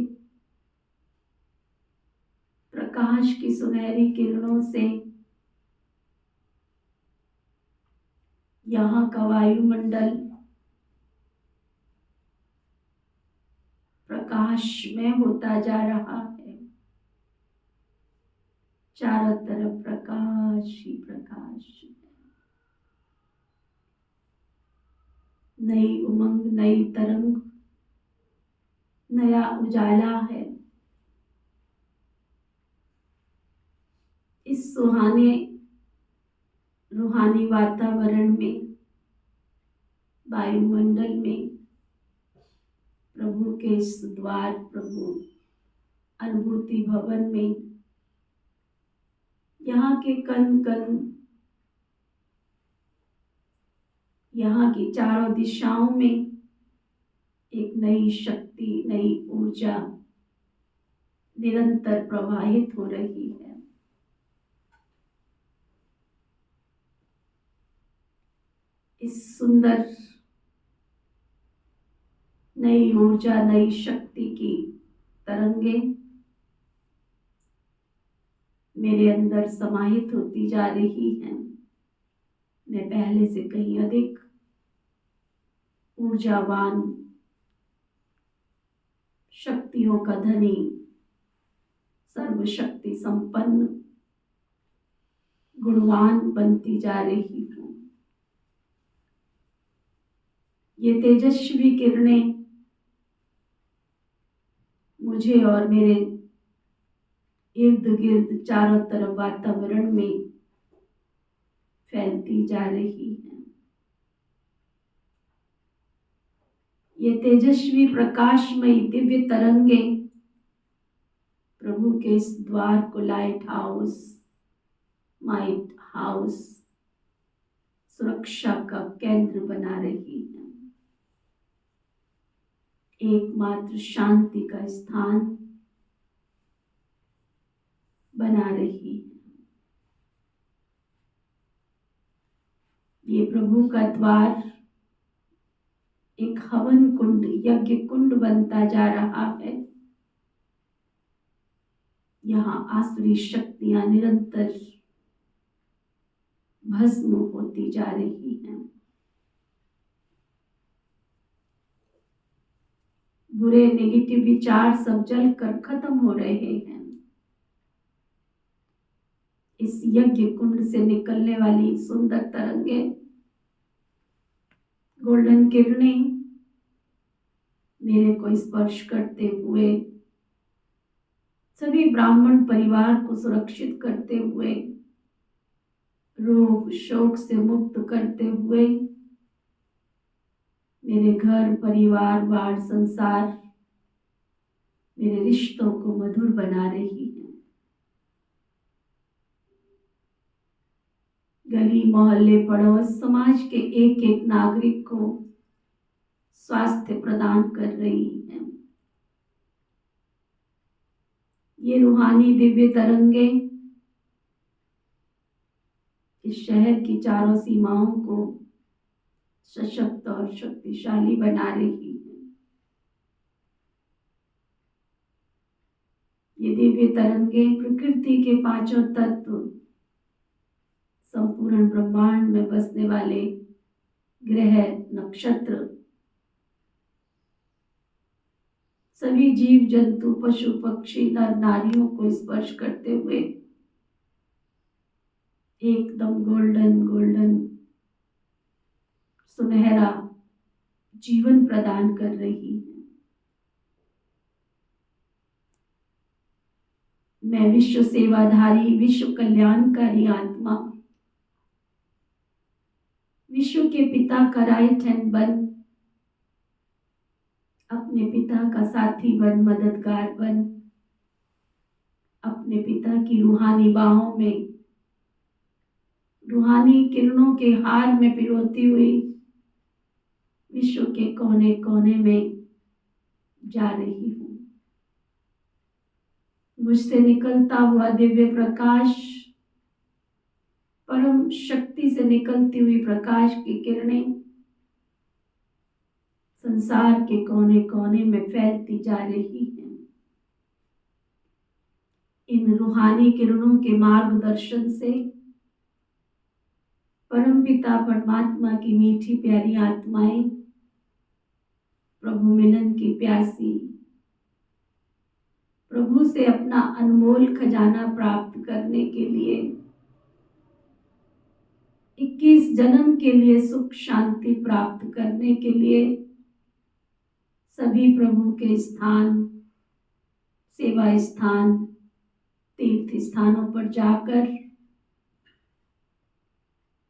प्रकाश की सुनहरी किरणों से यहाँ का वायुमंडल प्रकाशमय होता जा रहा है। चारों तरफ प्रकाश ही प्रकाश है। नई उमंग, नई तरंग, नया उजाला है। इस सुहाने रूहानी वातावरण में, वायुमंडल में, प्रभु के इस द्वार, प्रभु अनुभूति भवन में, यहाँ के कण कण, यहाँ की चारों दिशाओं में एक नई शक्ति, नई ऊर्जा निरंतर प्रवाहित हो रही है। इस सुंदर नई ऊर्जा, नई शक्ति की तरंगे मेरे अंदर समाहित होती जा रही हैं। मैं पहले से कहीं अधिक ऊर्जावान, शक्तियों का धनी, सर्वशक्ति संपन्न, गुणवान बनती जा रही हूँ। ये तेजस्वी किरणें मुझे और मेरे इर्द गिर्द चारों तरफ वातावरण में फैलती जा रही है। ये तेजस्वी प्रकाशमयी दिव्य तरंगे प्रभु के इस द्वार को लाइट हाउस सुरक्षा का केंद्र बना रही है, एकमात्र शांति का स्थान बना रही है। ये प्रभु का द्वार एक हवन कुंड, यज्ञ कुंड बनता जा रहा है। यहाँ आसुरी शक्तियां निरंतर भस्म होती जा रही हैं। बुरे नेगेटिव विचार सब जलकर खत्म हो रहे हैं। इस यज्ञ कुंड से निकलने वाली सुंदर तरंगे, गोल्डन किरणें मेरे को स्पर्श करते हुए सभी ब्राह्मण परिवार को सुरक्षित करते हुए, रोग शोक से मुक्त करते हुए, मेरे घर परिवार वार्ड संसार, मेरे रिश्तों को मधुर बना रही है। गली मोहल्ले पड़ोस समाज के एक एक नागरिक को स्वास्थ्य प्रदान कर रही है। ये रूहानी दिव्य तरंगे इस शहर की चारों सीमाओं को सशक्त और शक्तिशाली बना रही है। ये दिव्य तरंगे प्रकृति के पांचों तत्व, संपूर्ण ब्रह्मांड में बसने वाले ग्रह नक्षत्र, सभी जीव जंतु पशु पक्षी नर नारियों को स्पर्श करते हुए एकदम गोल्डन सुनहरा जीवन प्रदान कर रही है। मैं विश्व सेवाधारी, विश्व कल्याणकारी आत्मा, विश्व के पिता का राइट हैंड बन, अपने पिता का साथी बन, मददगार बन, अपने पिता की रूहानी बाहों में रूहानी किरणों के हार में पिरोती हुई विश्व के कोने कोने में जा रही हूँ। मुझसे निकलता हुआ दिव्य प्रकाश, परम शक्ति से निकलती हुई प्रकाश की किरणें संसार के कोने कोने में फैलती जा रही हैं। इन रूहानी किरणों के मार्गदर्शन से परमपिता परमात्मा की मीठी प्यारी आत्माएं प्रभु मिलन की प्यासी, प्रभु से अपना अनमोल खजाना प्राप्त करने के लिए, 21 जन्म के लिए सुख शांति प्राप्त करने के लिए सभी प्रभु के स्थान, सेवा स्थान, तीर्थ स्थानों पर जाकर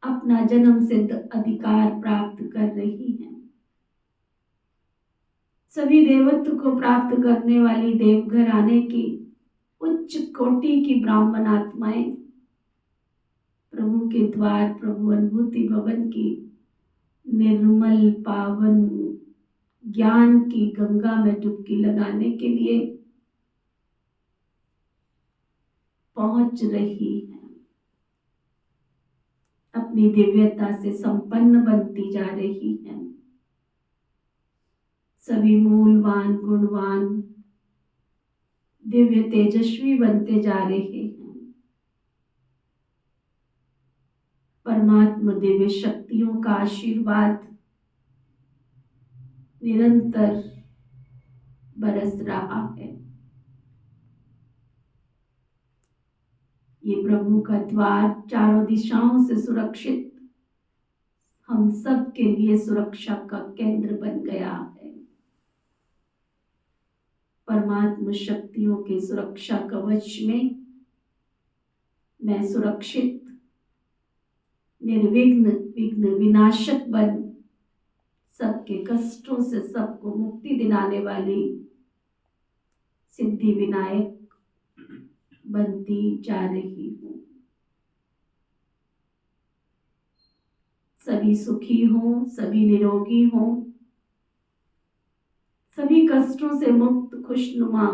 अपना जन्म सिद्ध अधिकार प्राप्त कर रही हैं। सभी देवत्व को प्राप्त करने वाली देवघर आने की उच्च कोटि की ब्राह्मण आत्माएं प्रभु के द्वार, प्रभु अनुभूति भवन की निर्मल पावन ज्ञान की गंगा में डुबकी लगाने के लिए पहुंच रही है। अपनी दिव्यता से संपन्न बनती जा रही है। सभी मूलवान गुणवान दिव्य तेजस्वी बनते जा रहे हैं। परमात्मा दिव्य शक्तियों का आशीर्वाद निरंतर बरस रहा है। ये प्रभु का द्वार चारों दिशाओं से सुरक्षित हम सब के लिए सुरक्षा का केंद्र बन गया है। परमात्मा शक्तियों के सुरक्षा कवच में मैं सुरक्षित, निर्विघ्न, विघ्न विनाशक बन सबके कष्टों से सबको मुक्ति दिलाने वाली सिद्धि विनायक बनती जा रही हूँ। सभी सुखी हों, सभी निरोगी हों, सभी कष्टों से मुक्त, खुशनुमा,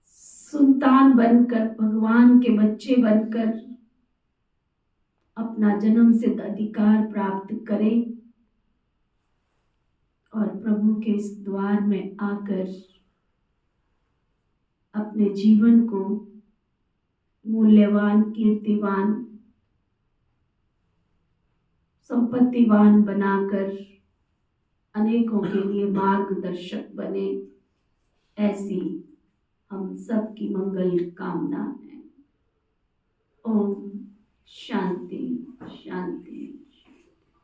सुल्तान बनकर, भगवान के बच्चे बनकर अपना जन्म सिद्ध अधिकार प्राप्त करें और प्रभु के इस द्वार में आकर अपने जीवन को मूल्यवान, कीर्तिवान, संपत्तिवान बनाकर अनेकों के लिए मार्गदर्शक बने, ऐसी हम सबकी मंगल कामना है। ओम शांति शांति।